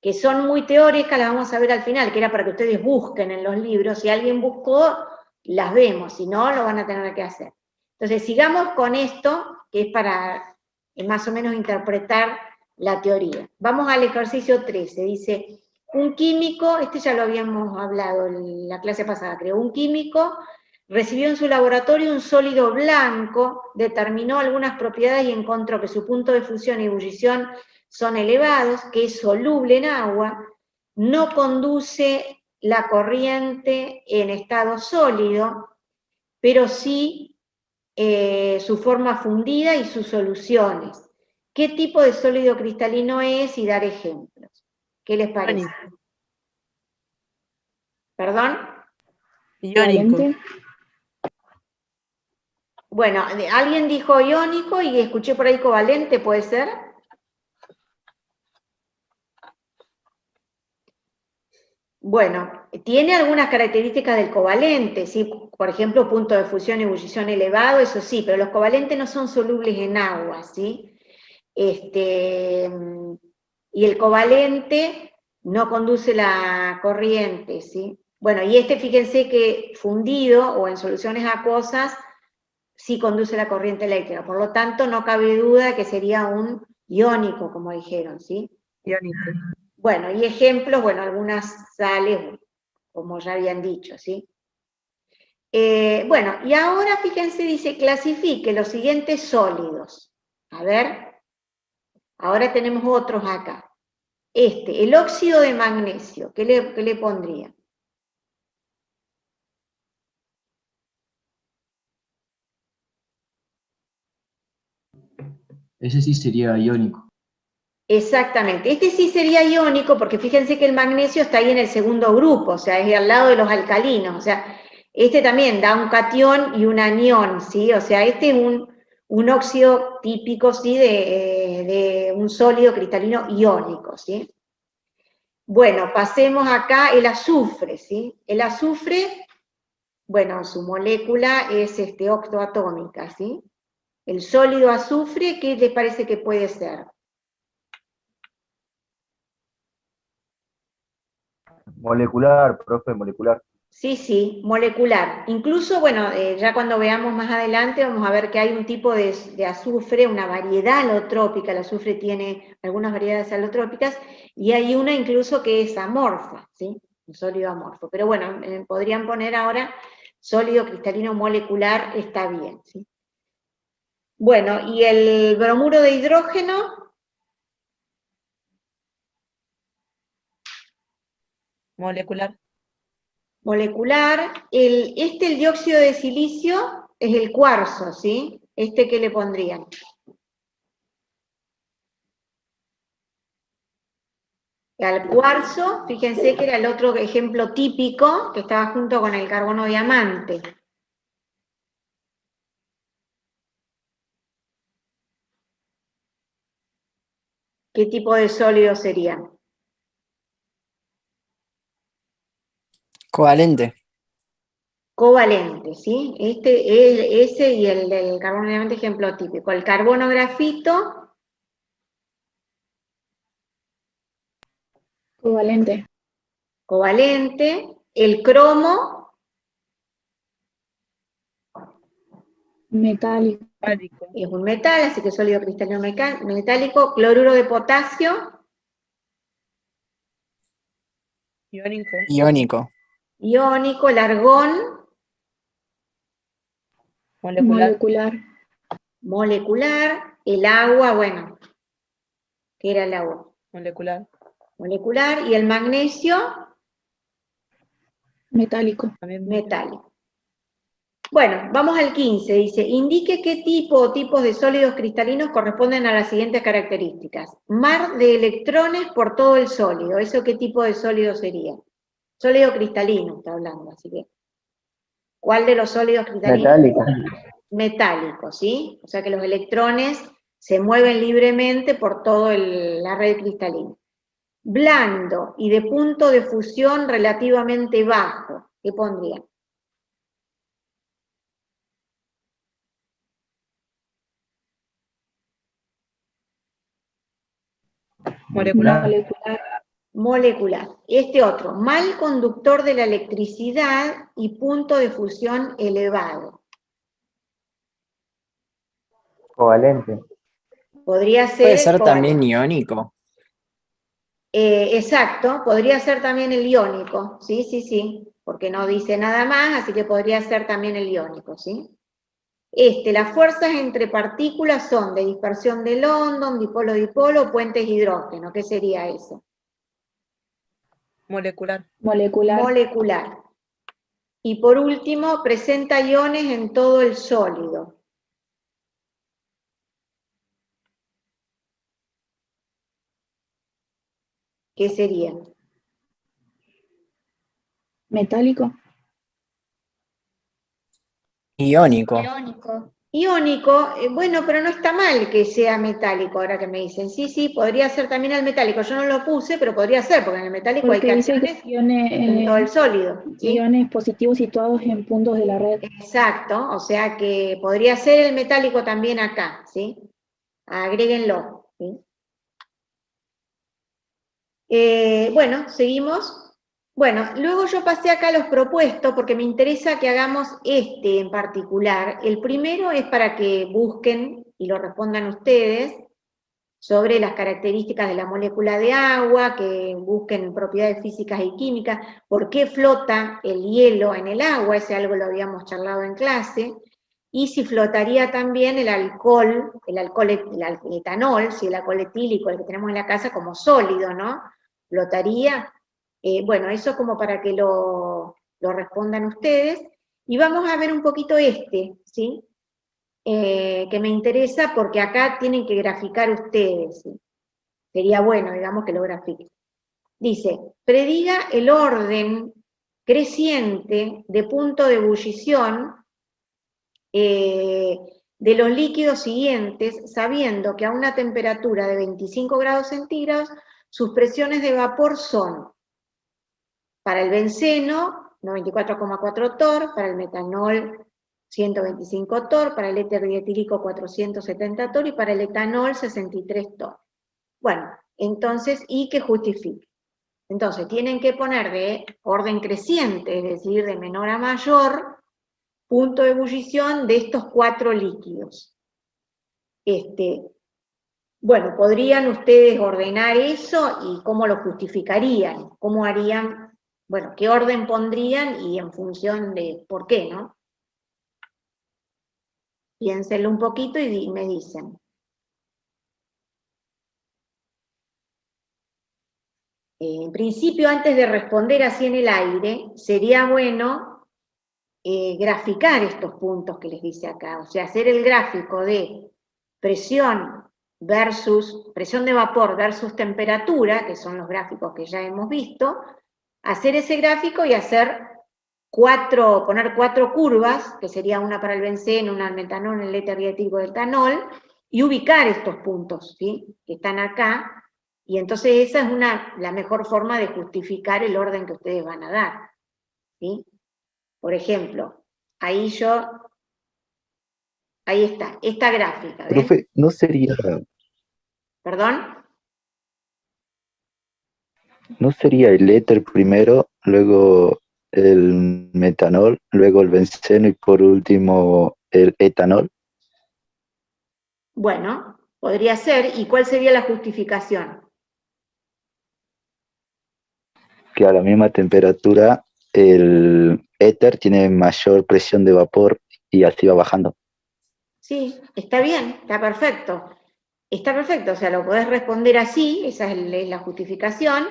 que son muy teóricas, las vamos a ver al final, que era para que ustedes busquen en los libros. Si alguien buscó, las vemos, si no, lo van a tener que hacer. Entonces, sigamos con esto, que es para más o menos interpretar la teoría. Vamos al ejercicio 13, dice, un químico, ya lo habíamos hablado en la clase pasada, creo, un químico recibió en su laboratorio un sólido blanco, determinó algunas propiedades y encontró que su punto de fusión y ebullición son elevados, que es soluble en agua, no conduce la corriente en estado sólido, pero sí su forma fundida y sus soluciones. ¿Qué tipo de sólido cristalino es? Y dar ejemplos. ¿Qué les parece? Iónico. ¿Perdón? Iónico. Covalente. Bueno, alguien dijo iónico y escuché por ahí covalente, ¿puede ser? Bueno, tiene algunas características del covalente, ¿sí? Por ejemplo, punto de fusión y ebullición elevado, eso sí, pero los covalentes no son solubles en agua, ¿sí? Y el covalente no conduce la corriente, ¿sí? Bueno, y fíjense que fundido o en soluciones acuosas sí conduce la corriente eléctrica, por lo tanto no cabe duda que sería un iónico, como dijeron, ¿sí? Iónico. Bueno, y ejemplos, bueno, algunas sales, como ya habían dicho, ¿sí? Bueno, y ahora fíjense, dice, clasifique los siguientes sólidos. A ver, ahora tenemos otros acá. El óxido de magnesio, ¿qué le pondría? Ese sí sería iónico. Exactamente, sí sería iónico porque fíjense que el magnesio está ahí en el segundo grupo, o sea, es al lado de los alcalinos, o sea, también da un catión y un anión, ¿sí? O sea, es un óxido típico, ¿sí? De un sólido cristalino iónico, ¿sí? Bueno, pasemos acá el azufre, ¿sí? El azufre, bueno, su molécula es octoatómica, ¿sí? El sólido azufre, ¿qué les parece que puede ser? Molecular, profe, molecular. Sí, molecular. Incluso, bueno, ya cuando veamos más adelante vamos a ver que hay un tipo de azufre, una variedad alotrópica, el azufre tiene algunas variedades alotrópicas, y hay una incluso que es amorfa, ¿sí? Un sólido amorfo. Pero bueno, podrían poner ahora sólido cristalino molecular, está bien, ¿sí? Bueno, y el bromuro de hidrógeno, Molecular. molecular, el dióxido de silicio es el cuarzo, ¿sí? ¿Qué le pondrían? Al cuarzo, fíjense que era el otro ejemplo típico que estaba junto con el carbono diamante. ¿Qué tipo de sólido sería? Covalente. Covalente, ¿sí? Ese y el del carbono diamante, ejemplo típico. El carbono grafito, Covalente. covalente. El cromo, Metálico. Metálico. es un metal, así que sólido cristalino metálico. Cloruro de potasio, Iónico. Iónico. iónico. El argón, Molecular. Molecular. molecular. El agua, bueno, ¿qué era el agua? Molecular. Molecular. Y el magnesio, Metálico. También metálico. Bueno, vamos al 15, dice, indique qué tipo o tipos de sólidos cristalinos corresponden a las siguientes características. Mar de electrones por todo el sólido, ¿eso qué tipo de sólido sería? Sólido cristalino, está hablando, así que. ¿Cuál de los sólidos cristalinos? Metálico. Metálico, ¿sí? O sea que los electrones se mueven libremente por toda la red cristalina. Blando y de punto de fusión relativamente bajo, ¿qué pondrían? molecular. Molecular. Molecular. Otro, mal conductor de la electricidad y punto de fusión elevado. Covalente. Podría ser. Puede ser también iónico. Exacto, podría ser también el iónico, sí, porque no dice nada más, así que podría ser también el iónico, ¿sí? Las fuerzas entre partículas son de dispersión de London, dipolo-dipolo, puentes hidrógeno, ¿qué sería eso? Molecular. Molecular. Molecular. Y por último, presenta iones en todo el sólido. ¿qué sería? Metálico. Iónico. Iónico. Iónico, bueno, pero no está mal que sea metálico, ahora que me dicen. Sí, sí, podría ser también el metálico. Yo no lo puse, pero podría ser, porque en el metálico hay Porque dice cationes que en todo el sólido. ¿sí? iones positivos situados en puntos de la red. Exacto, o sea que podría ser el metálico también acá, ¿sí? Agréguenlo, ¿sí? Bueno, seguimos. Bueno, luego yo pasé acá los propuestos porque me interesa que hagamos este en particular. El primero es para que busquen y lo respondan ustedes sobre las características de la molécula de agua, que busquen propiedades físicas y químicas, por qué flota el hielo en el agua, ese algo lo habíamos charlado en clase, y si flotaría también el etanol, si el alcohol etílico, el que tenemos en la casa, como sólido, ¿no? Flotaría. Bueno, eso como para que lo respondan ustedes. Y vamos a ver un poquito ¿sí? Que me interesa porque acá tienen que graficar ustedes. ¿sí? Sería bueno, digamos, que lo grafiquen. Dice, prediga el orden creciente de punto de ebullición de los líquidos siguientes, sabiendo que a una temperatura de 25 grados centígrados, sus presiones de vapor son, para el benceno, 94,4 torr, para el metanol, 125 torr, para el éter dietílico, 470 torr, y para el etanol, 63 torr. Bueno, entonces, y que justifique. Entonces, tienen que poner de orden creciente, es decir, de menor a mayor, punto de ebullición de estos 4 líquidos. Bueno, podrían ustedes ordenar eso y cómo lo justificarían, cómo harían, bueno, qué orden pondrían y en función de por qué, ¿no? Piénsenlo un poquito y me dicen. En principio, antes de responder así en el aire, sería bueno graficar estos puntos que les dice acá, o sea, hacer el gráfico de presión de vapor versus temperatura, que son los gráficos que ya hemos visto, hacer ese gráfico y hacer poner 4 curvas, que sería una para el benceno, una al metanol, el éter dietílico del etanol, y ubicar estos puntos, ¿sí? Que están acá, y entonces esa es la mejor forma de justificar el orden que ustedes van a dar, ¿sí? Por ejemplo, ahí está, esta gráfica, ¿ven? Profe, ¿no sería, ¿Perdón? no sería el éter primero, luego el metanol, luego el benceno y por último el etanol? Bueno, podría ser, ¿y cuál sería la justificación? Que a la misma temperatura el éter tiene mayor presión de vapor y así va bajando. Sí, está bien, está perfecto. Está perfecto, o sea, lo podés responder así, esa es la justificación,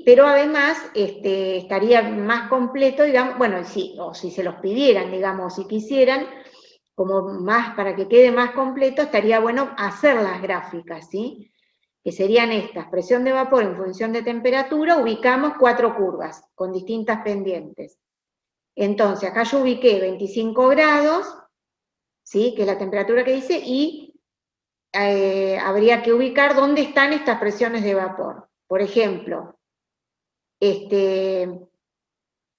pero además estaría más completo, digamos, bueno, o si se los pidieran, digamos, si quisieran, como más, para que quede más completo, estaría bueno hacer las gráficas, ¿sí? Que serían estas, presión de vapor en función de temperatura, ubicamos 4 curvas con distintas pendientes. Entonces, acá yo ubiqué 25 grados, ¿sí? Que es la temperatura que dice, y habría que ubicar dónde están estas presiones de vapor. Por ejemplo,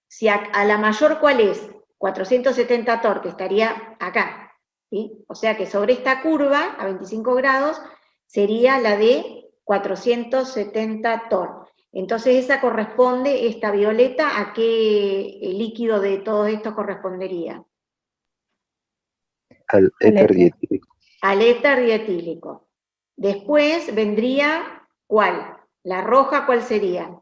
si a la mayor, ¿cuál es? 470 torr, que estaría acá, ¿sí? O sea que sobre esta curva, a 25 grados, sería la de 470 torr. Entonces esa corresponde, esta violeta, ¿a qué líquido de todo esto correspondería? Al éter dietílico. Al éter dietílico. Después vendría, ¿cuál? La roja, ¿cuál sería?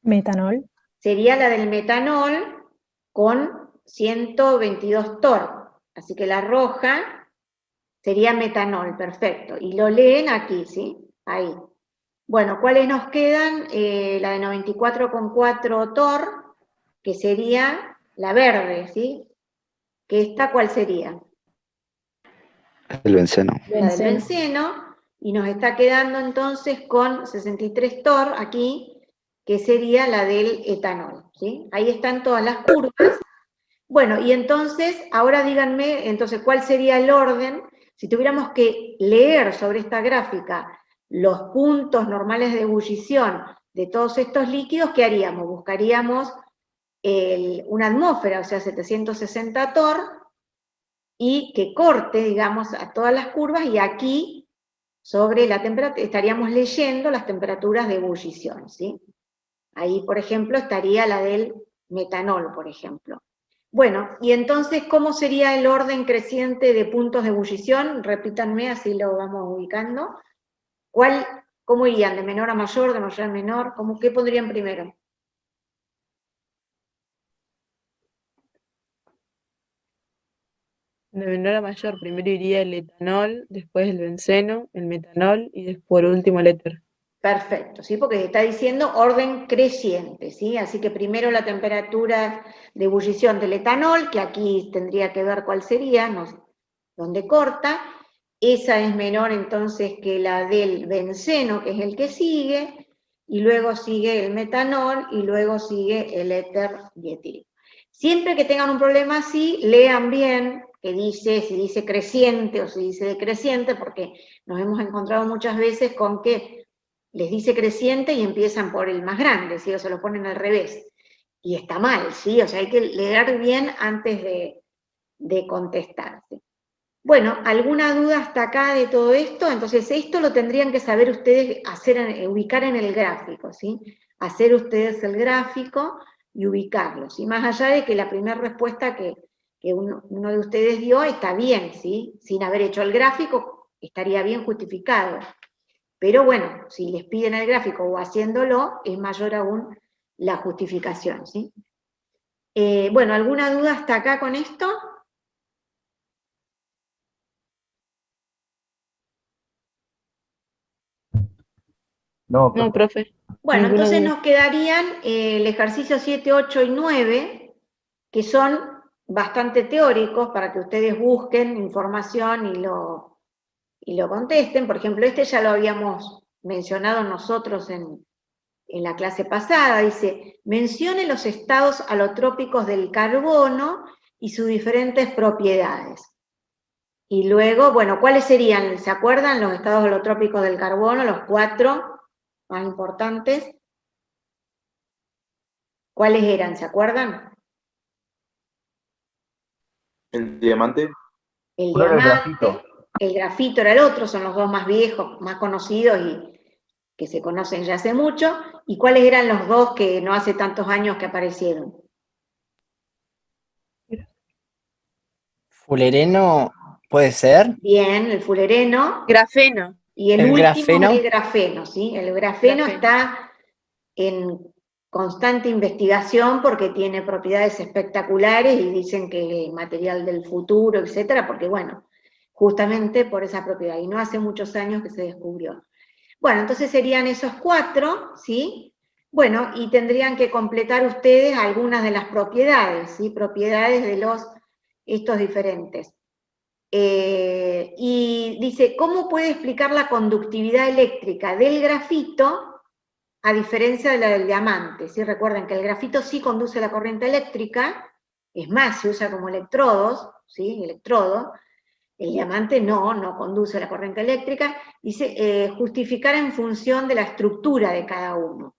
Metanol. Sería la del metanol con 122 torr. Así que la roja sería metanol, perfecto. Y lo leen aquí, ¿sí? Ahí. Bueno, ¿cuáles nos quedan? La de 94,4 torr, que sería la verde, ¿sí? Que esta, ¿cuál sería? El benceno. La del benceno. y nos está quedando entonces con 63 torr aquí, que sería la del etanol, ¿sí? Ahí están todas las curvas. Bueno, y entonces, ahora díganme, entonces, ¿cuál sería el orden? Si tuviéramos que leer sobre esta gráfica los puntos normales de ebullición de todos estos líquidos, ¿qué haríamos? Buscaríamos una atmósfera, o sea, 760 torr, y que corte, digamos, a todas las curvas, y aquí, sobre la temperatura, estaríamos leyendo las temperaturas de ebullición, ¿sí? Ahí, por ejemplo, estaría la del metanol, por ejemplo. Bueno, y entonces, ¿cómo sería el orden creciente de puntos de ebullición? Repítanme, así lo vamos ubicando. ¿Cómo irían? ¿De menor a mayor, de mayor a menor? ¿Qué pondrían primero? De menor a mayor, primero iría el etanol, después el benceno, el metanol y después por último el éter. Perfecto, ¿sí? Porque está diciendo orden creciente, ¿sí? Así que primero la temperatura de ebullición del etanol, que aquí tendría que ver cuál sería, donde corta, esa es menor entonces que la del benceno, que es el que sigue, y luego sigue el metanol, y luego sigue el éter dietílico. Siempre que tengan un problema así, lean bien, que dice, si dice creciente o si dice decreciente, porque nos hemos encontrado muchas veces con que les dice creciente y empiezan por el más grande, ¿sí? O se lo ponen al revés. Y está mal, ¿sí? O sea, hay que leer bien antes de contestarse. Bueno, ¿alguna duda hasta acá de todo esto? Entonces, esto lo tendrían que saber ustedes ubicar en el gráfico, ¿sí? Hacer ustedes el gráfico y ubicarlo, ¿sí? Más allá de que la primera respuesta que uno de ustedes dio está bien, ¿sí? Sin haber hecho el gráfico, estaría bien justificado. Pero bueno, si les piden el gráfico o haciéndolo, es mayor aún la justificación, ¿sí? Bueno, ¿alguna duda hasta acá con esto? No, No, profe. Bueno, Ninguna entonces duda. nos quedarían el ejercicio 7, 8 y 9, que son bastante teóricos para que ustedes busquen información y lo contesten. Por ejemplo, este ya lo habíamos mencionado nosotros en la clase pasada. Dice, mencione los estados alotrópicos del carbono y sus diferentes propiedades. Y luego, bueno, ¿cuáles serían? ¿Se acuerdan los estados alotrópicos del carbono, los 4 más importantes? ¿Cuáles eran? ¿Se acuerdan? El diamante. El Uno era el diamante, grafito. el grafito era el otro, son los dos más viejos, más conocidos y que se conocen ya hace mucho. ¿Y cuáles eran los dos que no hace tantos años que aparecieron? Fulereno, ¿puede ser? Bien, el fulereno. Grafeno. Y el El último, grafeno. el grafeno, ¿sí? El grafeno está en constante investigación porque tiene propiedades espectaculares y dicen que es material del futuro, etcétera, porque bueno, justamente por esa propiedad, y no hace muchos años que se descubrió. Bueno, entonces serían esos 4, ¿sí? Bueno, y tendrían que completar ustedes algunas de las propiedades, ¿sí? Propiedades de estos diferentes. Y dice, ¿cómo puede explicar la conductividad eléctrica del grafito a diferencia de la del diamante? ¿Sí? Recuerden que el grafito sí conduce la corriente eléctrica, es más, se usa como electrodos, ¿sí? Electrodo. El diamante no conduce la corriente eléctrica. Dice, justificar en función de la estructura de cada uno.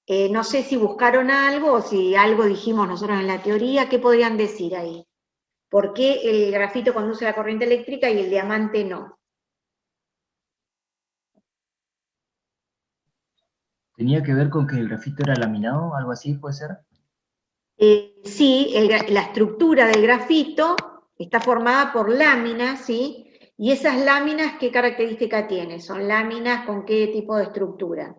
No sé si buscaron algo o si algo dijimos nosotros en la teoría, ¿qué podrían decir ahí? ¿Por qué el grafito conduce la corriente eléctrica y el diamante no? ¿Tenía que ver con que el grafito era laminado, algo así, puede ser? Sí, la estructura del grafito está formada por láminas, ¿sí? Y esas láminas, ¿qué característica tienen? ¿Son láminas con qué tipo de estructura?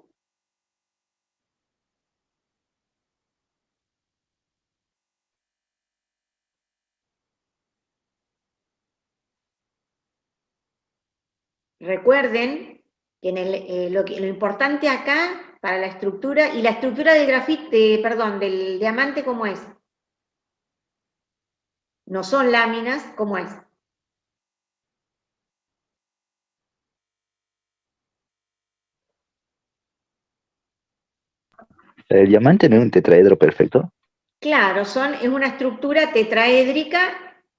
Recuerden que lo importante acá para la estructura, y la estructura del grafito, del diamante, ¿cómo es? No son láminas, ¿cómo es? ¿El diamante no es un tetraedro perfecto? Claro, es una estructura tetraédrica,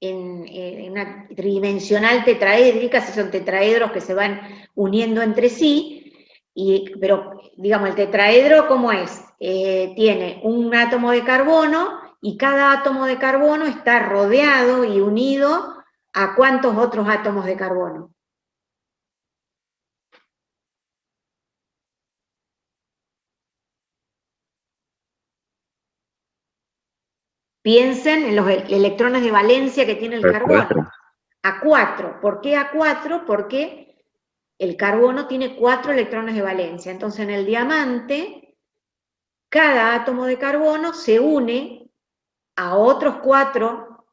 en una tridimensional tetraédrica, si son tetraedros que se van uniendo entre sí, pero digamos, el tetraedro, ¿cómo es? Tiene un átomo de carbono y cada átomo de carbono está rodeado y unido a ¿cuántos otros átomos de carbono? Piensen en los electrones de valencia que tiene el carbono. A 4. ¿Por qué a 4? Porque el carbono tiene 4 electrones de valencia. Entonces en el diamante, cada átomo de carbono se une a otros 4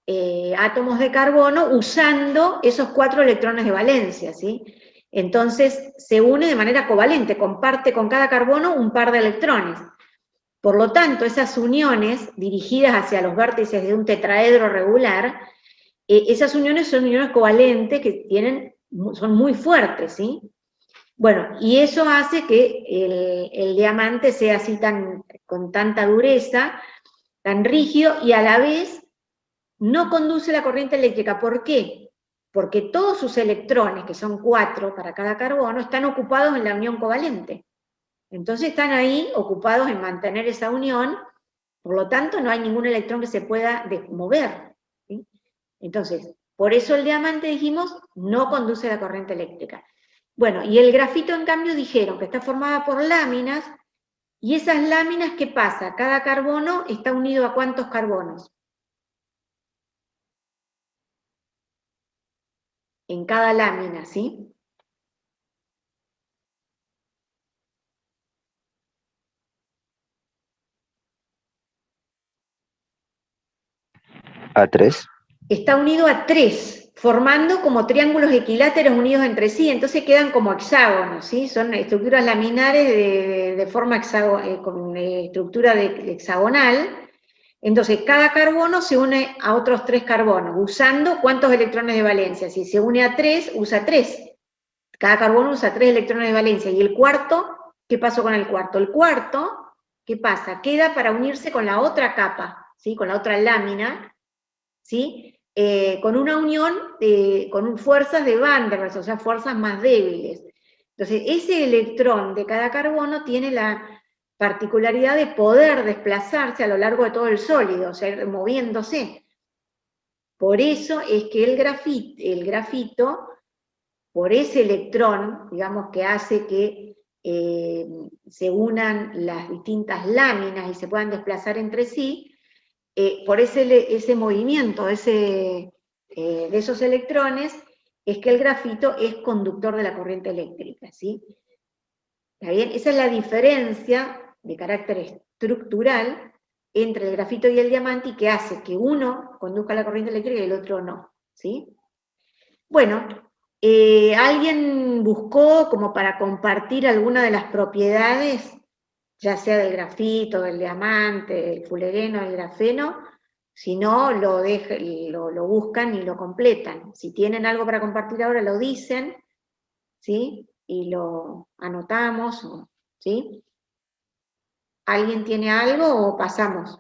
átomos de carbono usando esos 4 electrones de valencia, ¿sí? Entonces se une de manera covalente, comparte con cada carbono un par de electrones. Por lo tanto, esas uniones dirigidas hacia los vértices de un tetraedro regular, esas uniones son uniones covalentes que son muy fuertes, ¿sí? Bueno, y eso hace que el diamante sea así con tanta dureza, tan rígido, y a la vez no conduce la corriente eléctrica. ¿Por qué? Porque todos sus electrones, que son 4 para cada carbono, están ocupados en la unión covalente. Entonces están ahí ocupados en mantener esa unión, por lo tanto no hay ningún electrón que se pueda mover, ¿sí? Entonces, por eso el diamante, dijimos, no conduce la corriente eléctrica. Bueno, y el grafito, en cambio, dijeron que está formada por láminas, y esas láminas, ¿qué pasa? Cada carbono está unido a ¿cuántos carbonos? En cada lámina, ¿sí? ¿A 3? Está unido a 3, formando como triángulos equiláteros unidos entre sí, entonces quedan como hexágonos, ¿sí? Son estructuras laminares de forma con estructura hexagonal. Entonces cada carbono se une a otros 3 carbonos, usando ¿cuántos electrones de valencia? Si se une a 3, usa 3. Cada carbono usa 3 electrones de valencia. ¿Y el cuarto? ¿Qué pasó con el cuarto? El cuarto, ¿qué pasa? Queda para unirse con la otra capa, ¿sí? Con la otra lámina, ¿sí? Con una unión con fuerzas de Van der Waals, o sea, fuerzas más débiles. Entonces, ese electrón de cada carbono tiene la particularidad de poder desplazarse a lo largo de todo el sólido, o sea, ir moviéndose. Por eso es que el grafito, por ese electrón, digamos, que hace que se unan las distintas láminas y se puedan desplazar entre sí, por ese movimiento de esos electrones, es que el grafito es conductor de la corriente eléctrica, ¿sí? ¿Está bien? Esa es la diferencia de carácter estructural entre el grafito y el diamante, y que hace que uno conduzca la corriente eléctrica y el otro no, ¿sí? Bueno, ¿alguien buscó como para compartir alguna de las propiedades, ya sea del grafito, del diamante, del fulereno, del grafeno? Si no, lo buscan y lo completan. Si tienen algo para compartir ahora, lo dicen, ¿sí? Y lo anotamos, ¿sí? ¿Alguien tiene algo o pasamos?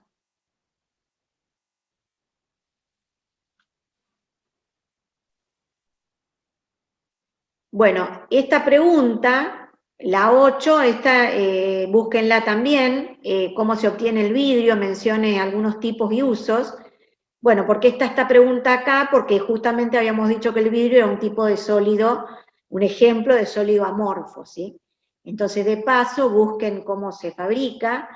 Bueno, esta pregunta, la 8, búsquenla también, cómo se obtiene el vidrio, mencione algunos tipos y usos. Bueno, ¿por qué está esta pregunta acá? Porque justamente habíamos dicho que el vidrio era un tipo de sólido, un ejemplo de sólido amorfo, ¿sí? Entonces, de paso, busquen cómo se fabrica,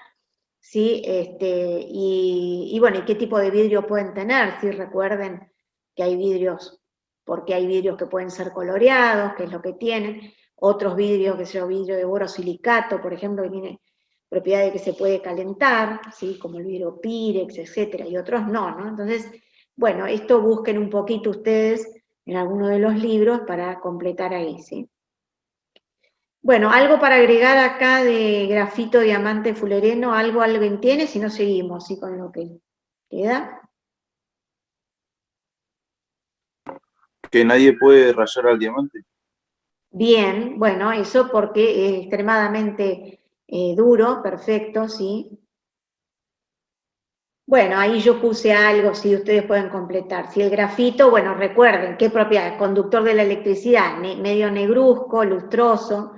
¿sí? Y bueno, ¿y qué tipo de vidrio pueden tener? ¿Sí? Recuerden que hay vidrios, porque hay vidrios que pueden ser coloreados, que es lo que tienen, otros vidrios, que sea vidrio de borosilicato, por ejemplo, que tiene propiedades que se puede calentar, ¿sí? Como el vidrio Pirex, etcétera, y otros no, ¿no? Entonces, bueno, esto busquen un poquito ustedes en alguno de los libros para completar ahí, ¿sí? Bueno, algo para agregar acá de grafito, diamante, fulereno, alguien tiene, si no seguimos, ¿sí? Con lo que queda. Que nadie puede rayar al diamante. Bien, bueno, eso porque es extremadamente Duro, perfecto, sí. Bueno, ahí yo puse algo, si ustedes pueden completar. Si el grafito, bueno, recuerden, ¿qué propiedad? Conductor de la electricidad, medio negruzco, lustroso.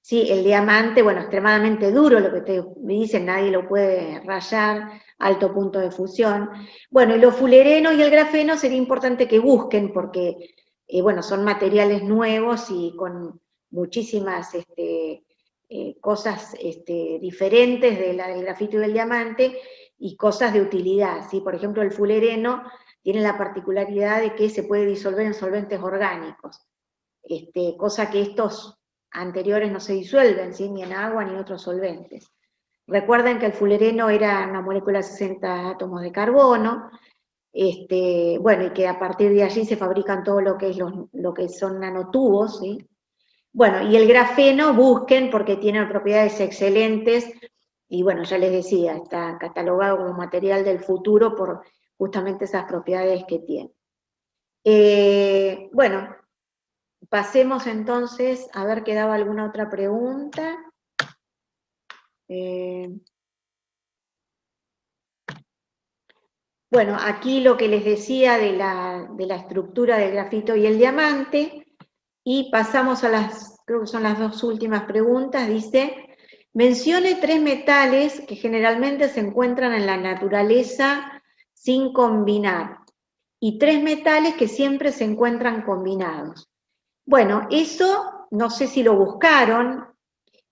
Sí, el diamante, bueno, extremadamente duro, lo que te dicen, nadie lo puede rayar, alto punto de fusión. Bueno, y los fulerenos y el grafeno sería importante que busquen, porque, bueno, son materiales nuevos y con muchísimas cosas diferentes de la del grafito y del diamante, y cosas de utilidad, ¿sí? Por ejemplo, el fulereno tiene la particularidad de que se puede disolver en solventes orgánicos, cosa que estos anteriores no se disuelven, ¿sí? Ni en agua ni en otros solventes. Recuerden que el fulereno era una molécula de 60 átomos de carbono, bueno, y que a partir de allí se fabrican todo lo que, lo que son nanotubos, ¿sí? Bueno, y el grafeno busquen porque tiene propiedades excelentes, y bueno, ya les decía, está catalogado como material del futuro por justamente esas propiedades que tiene. Bueno, pasemos entonces a ver, ¿quedaba alguna otra pregunta? Bueno, aquí lo que les decía de la estructura del grafito y el diamante, y pasamos a las, creo que son las dos últimas preguntas, dice, mencione 3 metales que generalmente se encuentran en la naturaleza sin combinar, y 3 metales que siempre se encuentran combinados. Bueno, eso no sé si lo buscaron,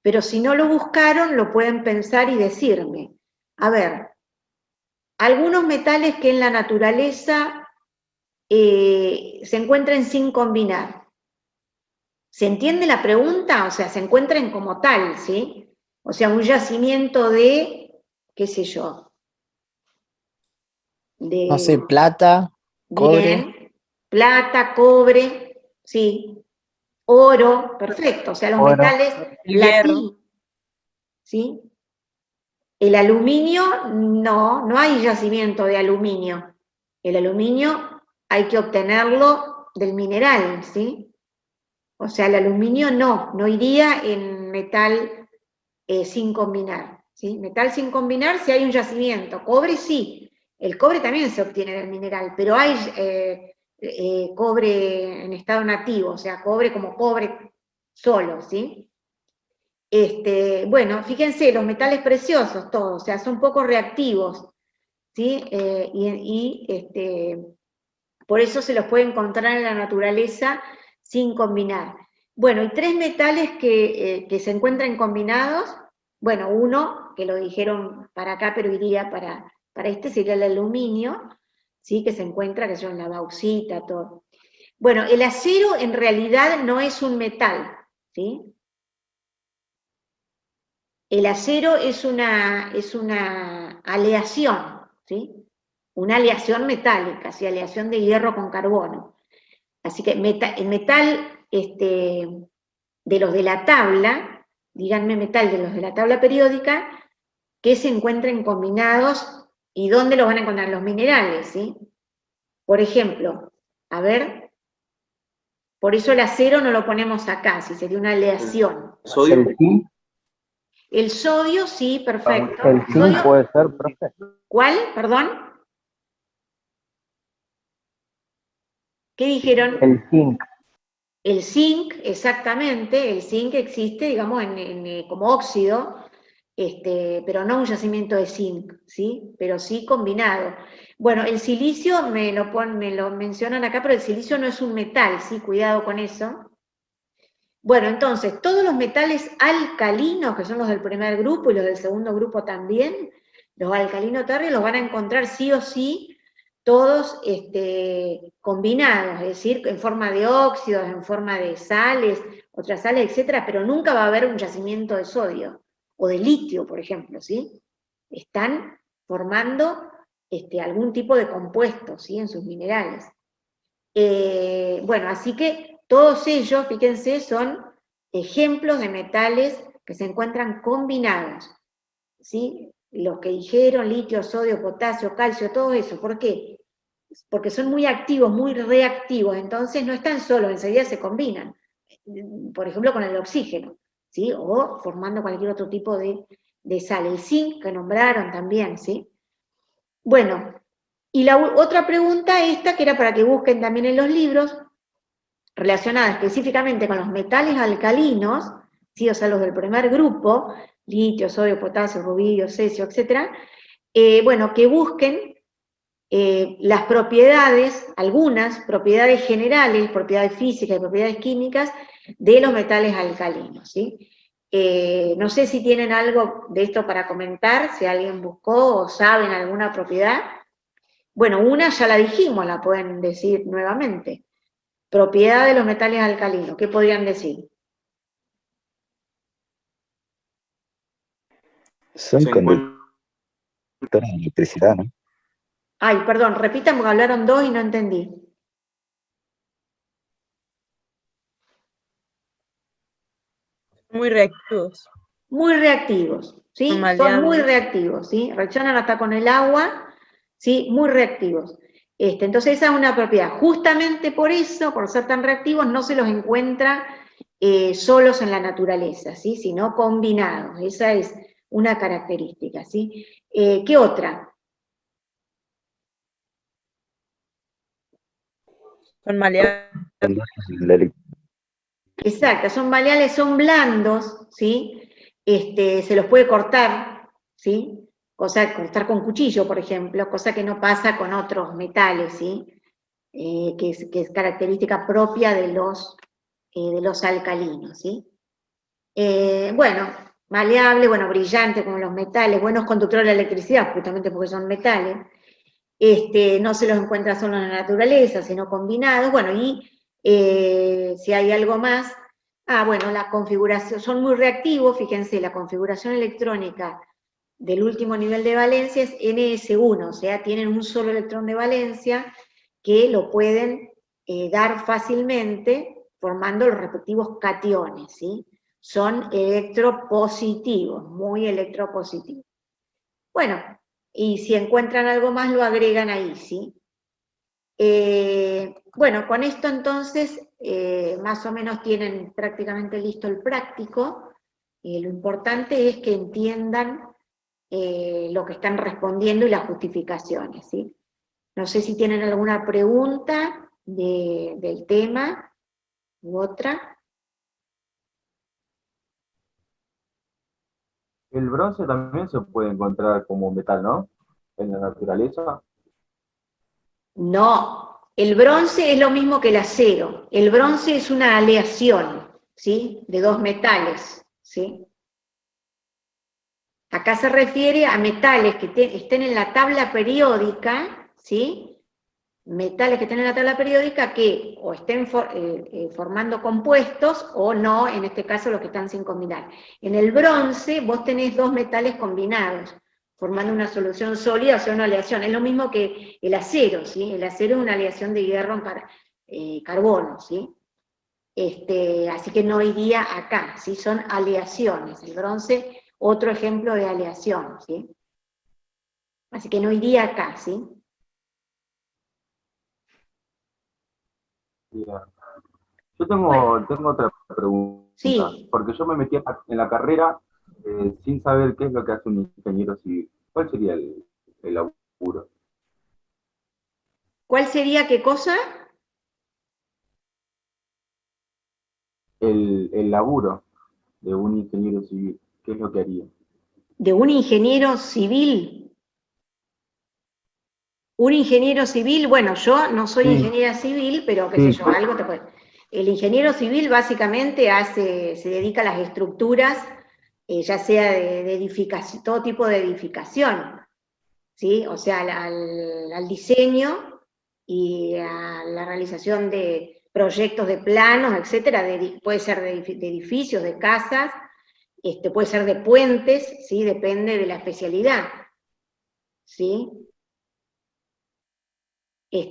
pero si no lo buscaron, lo pueden pensar y decirme. A ver, algunos metales que en la naturaleza se encuentran sin combinar. ¿Se entiende la pregunta? O sea, se encuentran como tal, ¿sí? O sea, un yacimiento de, qué sé yo, de... No sé, plata, cobre. Bien, plata, cobre, sí, oro, perfecto, o sea, los Oro. metales El hierro. latinos, ¿sí? El aluminio, no hay yacimiento de aluminio. El aluminio hay que obtenerlo del mineral, ¿sí? O sea, el aluminio no iría en metal sin combinar, ¿sí? Metal sin combinar si hay un yacimiento. Cobre sí, el cobre también se obtiene del mineral, pero hay cobre en estado nativo, o sea, cobre como cobre solo, ¿sí? Bueno, fíjense, los metales preciosos todos, o sea, son poco reactivos, ¿sí? Por eso se los puede encontrar en la naturaleza sin combinar. Bueno, y 3 metales que se encuentran combinados, bueno, uno, que lo dijeron para acá, pero iría para este, sería el aluminio, ¿sí? Que se encuentra, que son la bauxita, todo. Bueno, el acero en realidad no es un metal, ¿sí? El acero es una aleación, ¿sí? Una aleación metálica, ¿sí? Aleación de hierro con carbono. Así que el metal de los de la tabla, díganme metal de los de la tabla periódica, que se encuentren combinados, ¿y dónde los van a encontrar? Los minerales, ¿sí? Por ejemplo, a ver, por eso el acero no lo ponemos acá, si sería una aleación. ¿Sodio? El zinc, El sodio, sí, perfecto. el zinc puede ser, profe. ¿Cuál? Perdón. ¿Qué dijeron? El zinc. El zinc, exactamente, el zinc existe, digamos, como óxido, pero no un yacimiento de zinc, ¿sí? Pero sí combinado. Bueno, el silicio me lo mencionan acá, pero el silicio no es un metal, ¿sí? Cuidado con eso. Bueno, entonces, todos los metales alcalinos, que son los del primer grupo y los del segundo grupo también, los alcalino terrestres los van a encontrar sí o sí, todos combinados, es decir, en forma de óxidos, en forma de sales, otras sales, etcétera, pero nunca va a haber un yacimiento de sodio, o de litio, por ejemplo, ¿sí? Están formando algún tipo de compuesto, ¿sí? En sus minerales. Bueno, así que todos ellos, fíjense, son ejemplos de metales que se encuentran combinados, ¿sí? Los que dijeron, litio, sodio, potasio, calcio, todo eso. ¿Por qué? Porque son muy activos, muy reactivos, entonces no están solos, enseguida se combinan. Por ejemplo, con el oxígeno. ¿sí? O formando cualquier otro tipo de sal. El zinc que nombraron también, ¿sí? Bueno, y la otra pregunta esta, que era para que busquen también en los libros, relacionada específicamente con los metales alcalinos, ¿sí? O sea, los del primer grupo, litio, sodio, potasio, rubidio, cesio, etc. Bueno, que busquen las propiedades, algunas propiedades generales, propiedades físicas y propiedades químicas de los metales alcalinos, ¿sí? No sé si tienen algo de esto para comentar, si alguien buscó o saben alguna propiedad. Bueno, una ya la dijimos, la pueden decir nuevamente. Propiedad de los metales alcalinos, ¿qué podrían decir? Son Se encuentra conductores de electricidad, ¿no? Ay, perdón, repitan porque hablaron dos y no entendí. Muy reactivos. Muy reactivos, ¿sí? Son Son maleables. muy reactivos, ¿sí? Reaccionan hasta con el agua, ¿sí? Muy reactivos. Entonces esa es una propiedad. Justamente por eso, por ser tan reactivos, no se los encuentra solos en la naturaleza, ¿sí? Sino combinados. Esa es una característica, ¿sí? ¿Qué otra? Son maleables. Exacto, son maleables, son blandos, ¿sí? Se los puede cortar, ¿sí? Cortar con cuchillo, por ejemplo, cosa que no pasa con otros metales, ¿sí? Que es característica propia de los alcalinos, ¿sí? Bueno, maleable, bueno, brillante como los metales, buenos conductores de la electricidad, justamente porque son metales. No se los encuentra solo en la naturaleza, sino combinados. Bueno, y si hay algo más, bueno, la configuración, son muy reactivos, fíjense, la configuración electrónica del último nivel de valencia es NS1, o sea, tienen un solo electrón de valencia que lo pueden dar fácilmente formando los respectivos cationes, ¿sí? Son electropositivos, muy electropositivos. Bueno, y si encuentran algo más lo agregan ahí, ¿sí? Bueno, con esto entonces más o menos tienen prácticamente listo el práctico. Lo importante es que entiendan lo que están respondiendo y las justificaciones, ¿sí? No sé si tienen alguna pregunta del tema u otra. El bronce también se puede encontrar como metal, ¿no? En la naturaleza. No, el bronce es lo mismo que el acero. El bronce es una aleación, ¿sí? De dos metales, ¿sí? Acá se refiere a metales que estén en la tabla periódica, ¿sí? Metales que estén en la tabla periódica que o estén formando compuestos o no, en este caso los que están sin combinar. En el bronce vos tenés dos metales combinados, formando una solución sólida, o sea, una aleación. Es lo mismo que el acero, ¿sí? El acero es una aleación de hierro en carbono, ¿sí? Así que no iría acá, ¿sí? Son aleaciones. El bronce, otro ejemplo de aleación, ¿sí? Así que no iría acá, ¿sí? Yo tengo otra pregunta, Sí. porque yo me metí en la carrera sin saber qué es lo que hace un ingeniero civil. ¿Cuál sería el laburo? ¿Cuál sería qué cosa? El laburo de un ingeniero civil. ¿Qué es lo que haría? De un ingeniero civil. Un ingeniero civil, bueno, yo no soy ingeniera civil, pero qué sé yo, algo te puede. El ingeniero civil básicamente se dedica a las estructuras, ya sea de edificación, todo tipo de edificación, ¿sí? O sea, al diseño y a la realización de proyectos de planos, etcétera, puede ser de edificios, de casas, puede ser de puentes, ¿sí? Depende de la especialidad, ¿sí?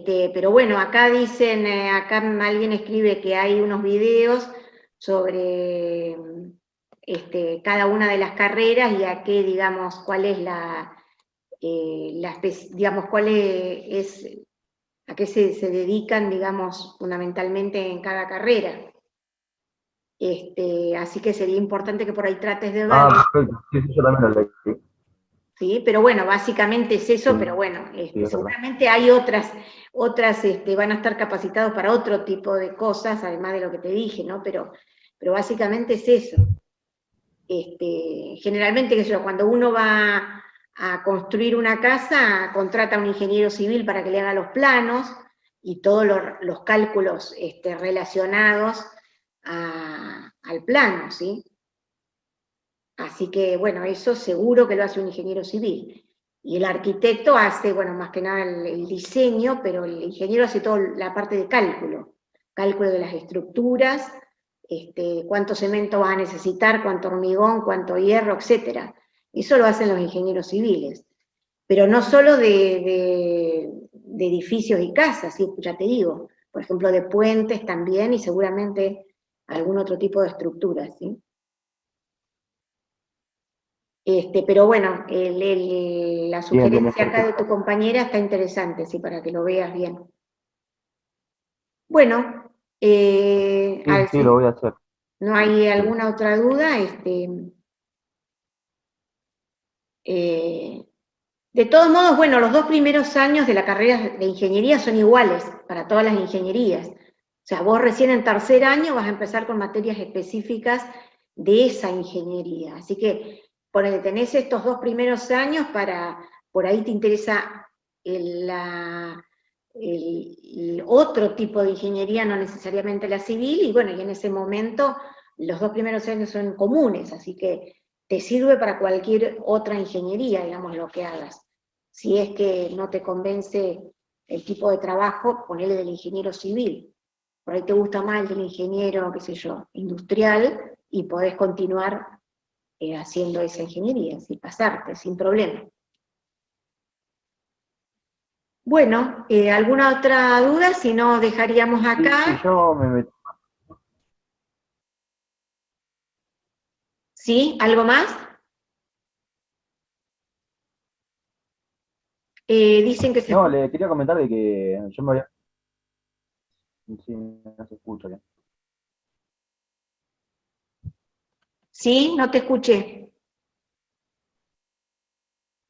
Pero bueno, acá dicen, acá alguien escribe que hay unos videos sobre cada una de las carreras y a qué, digamos, cuál es digamos, a qué se dedican, digamos, fundamentalmente en cada carrera. Así que sería importante que por ahí trates de Ah, verlo. perfecto. Sí, sí, yo también lo leí. ¿Sí? Pero bueno, básicamente es eso, Sí, pero bueno, sí, es verdad. seguramente hay otras van a estar capacitados para otro tipo de cosas, además de lo que te dije, ¿no? Pero básicamente es eso. Generalmente, qué sé yo, cuando uno va a construir una casa, contrata a un ingeniero civil para que le haga los planos y todos los cálculos relacionados al plano, ¿sí? Así que, bueno, eso seguro que lo hace un ingeniero civil. Y el arquitecto hace, bueno, más que nada el diseño, pero el ingeniero hace toda la parte de cálculo de las estructuras, cuánto cemento vas a necesitar, cuánto hormigón, cuánto hierro, etc. Eso lo hacen los ingenieros civiles. Pero no solo de edificios y casas, ¿sí? Ya te digo, por ejemplo, de puentes también y seguramente algún otro tipo de estructuras, ¿sí? Pero bueno, la sugerencia acá de tu compañera está interesante, ¿sí? Para que lo veas bien. Bueno, Sí, sí, lo voy a hacer. ¿no hay alguna otra duda? De todos modos, bueno, los 2 primeros años de la carrera de ingeniería son iguales para todas las ingenierías. O sea, vos recién en tercer año vas a empezar con materias específicas de esa ingeniería. Así que, tenés estos 2 primeros años por ahí te interesa el otro tipo de ingeniería, no necesariamente la civil, y bueno, y en ese momento los 2 primeros años son comunes, así que te sirve para cualquier otra ingeniería, digamos, lo que hagas. Si es que no te convence el tipo de trabajo, ponele del ingeniero civil. Por ahí te gusta más el del ingeniero, qué sé yo, industrial, y podés continuar haciendo esa ingeniería, sin pasarte, sin problema. Bueno, ¿alguna otra duda? Si no, dejaríamos acá. Sí, yo me metí. ¿Sí? ¿Algo más? Dicen que se... No, le quería comentar de que yo me había... Sí, no se escucha bien. ¿Sí? No te escuché.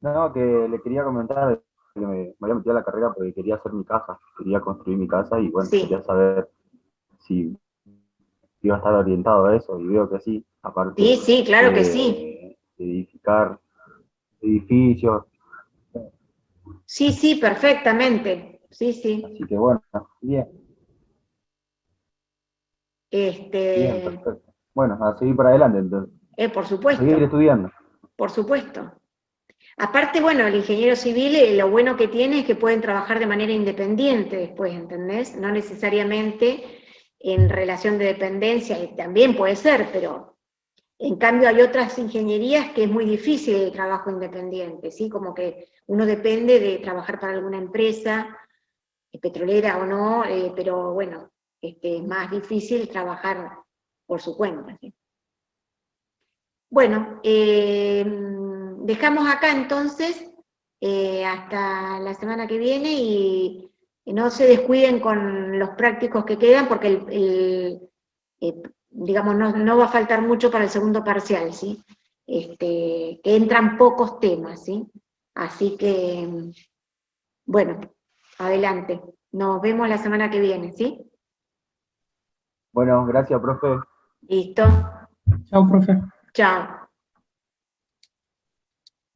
No, que le quería comentar que me había metido a la carrera porque quería hacer mi casa, quería construir mi casa y bueno, Sí. quería saber si iba a estar orientado a eso y veo que sí, aparte Sí, sí, claro que de sí. edificar edificios, Sí, sí, perfectamente. Sí, sí. así que bueno, bien, bien, perfecto. Bueno, a seguir para adelante entonces, Por a supuesto, seguir estudiando. por supuesto. Aparte, bueno, el ingeniero civil, lo bueno que tiene es que pueden trabajar de manera independiente después, ¿entendés? No necesariamente en relación de dependencia, y también puede ser, pero en cambio hay otras ingenierías que es muy difícil el trabajo independiente, ¿sí? Como que uno depende de trabajar para alguna empresa, petrolera o no, pero bueno, es más difícil trabajar por su cuenta, ¿sí? Bueno, dejamos acá entonces hasta la semana que viene y no se descuiden con los prácticos que quedan porque digamos, no va a faltar mucho para el segundo parcial, ¿sí? Que entran pocos temas, ¿sí? Así que, bueno, adelante. Nos vemos la semana que viene, ¿sí? Bueno, gracias, profe. Listo. Chao, profe. Chao.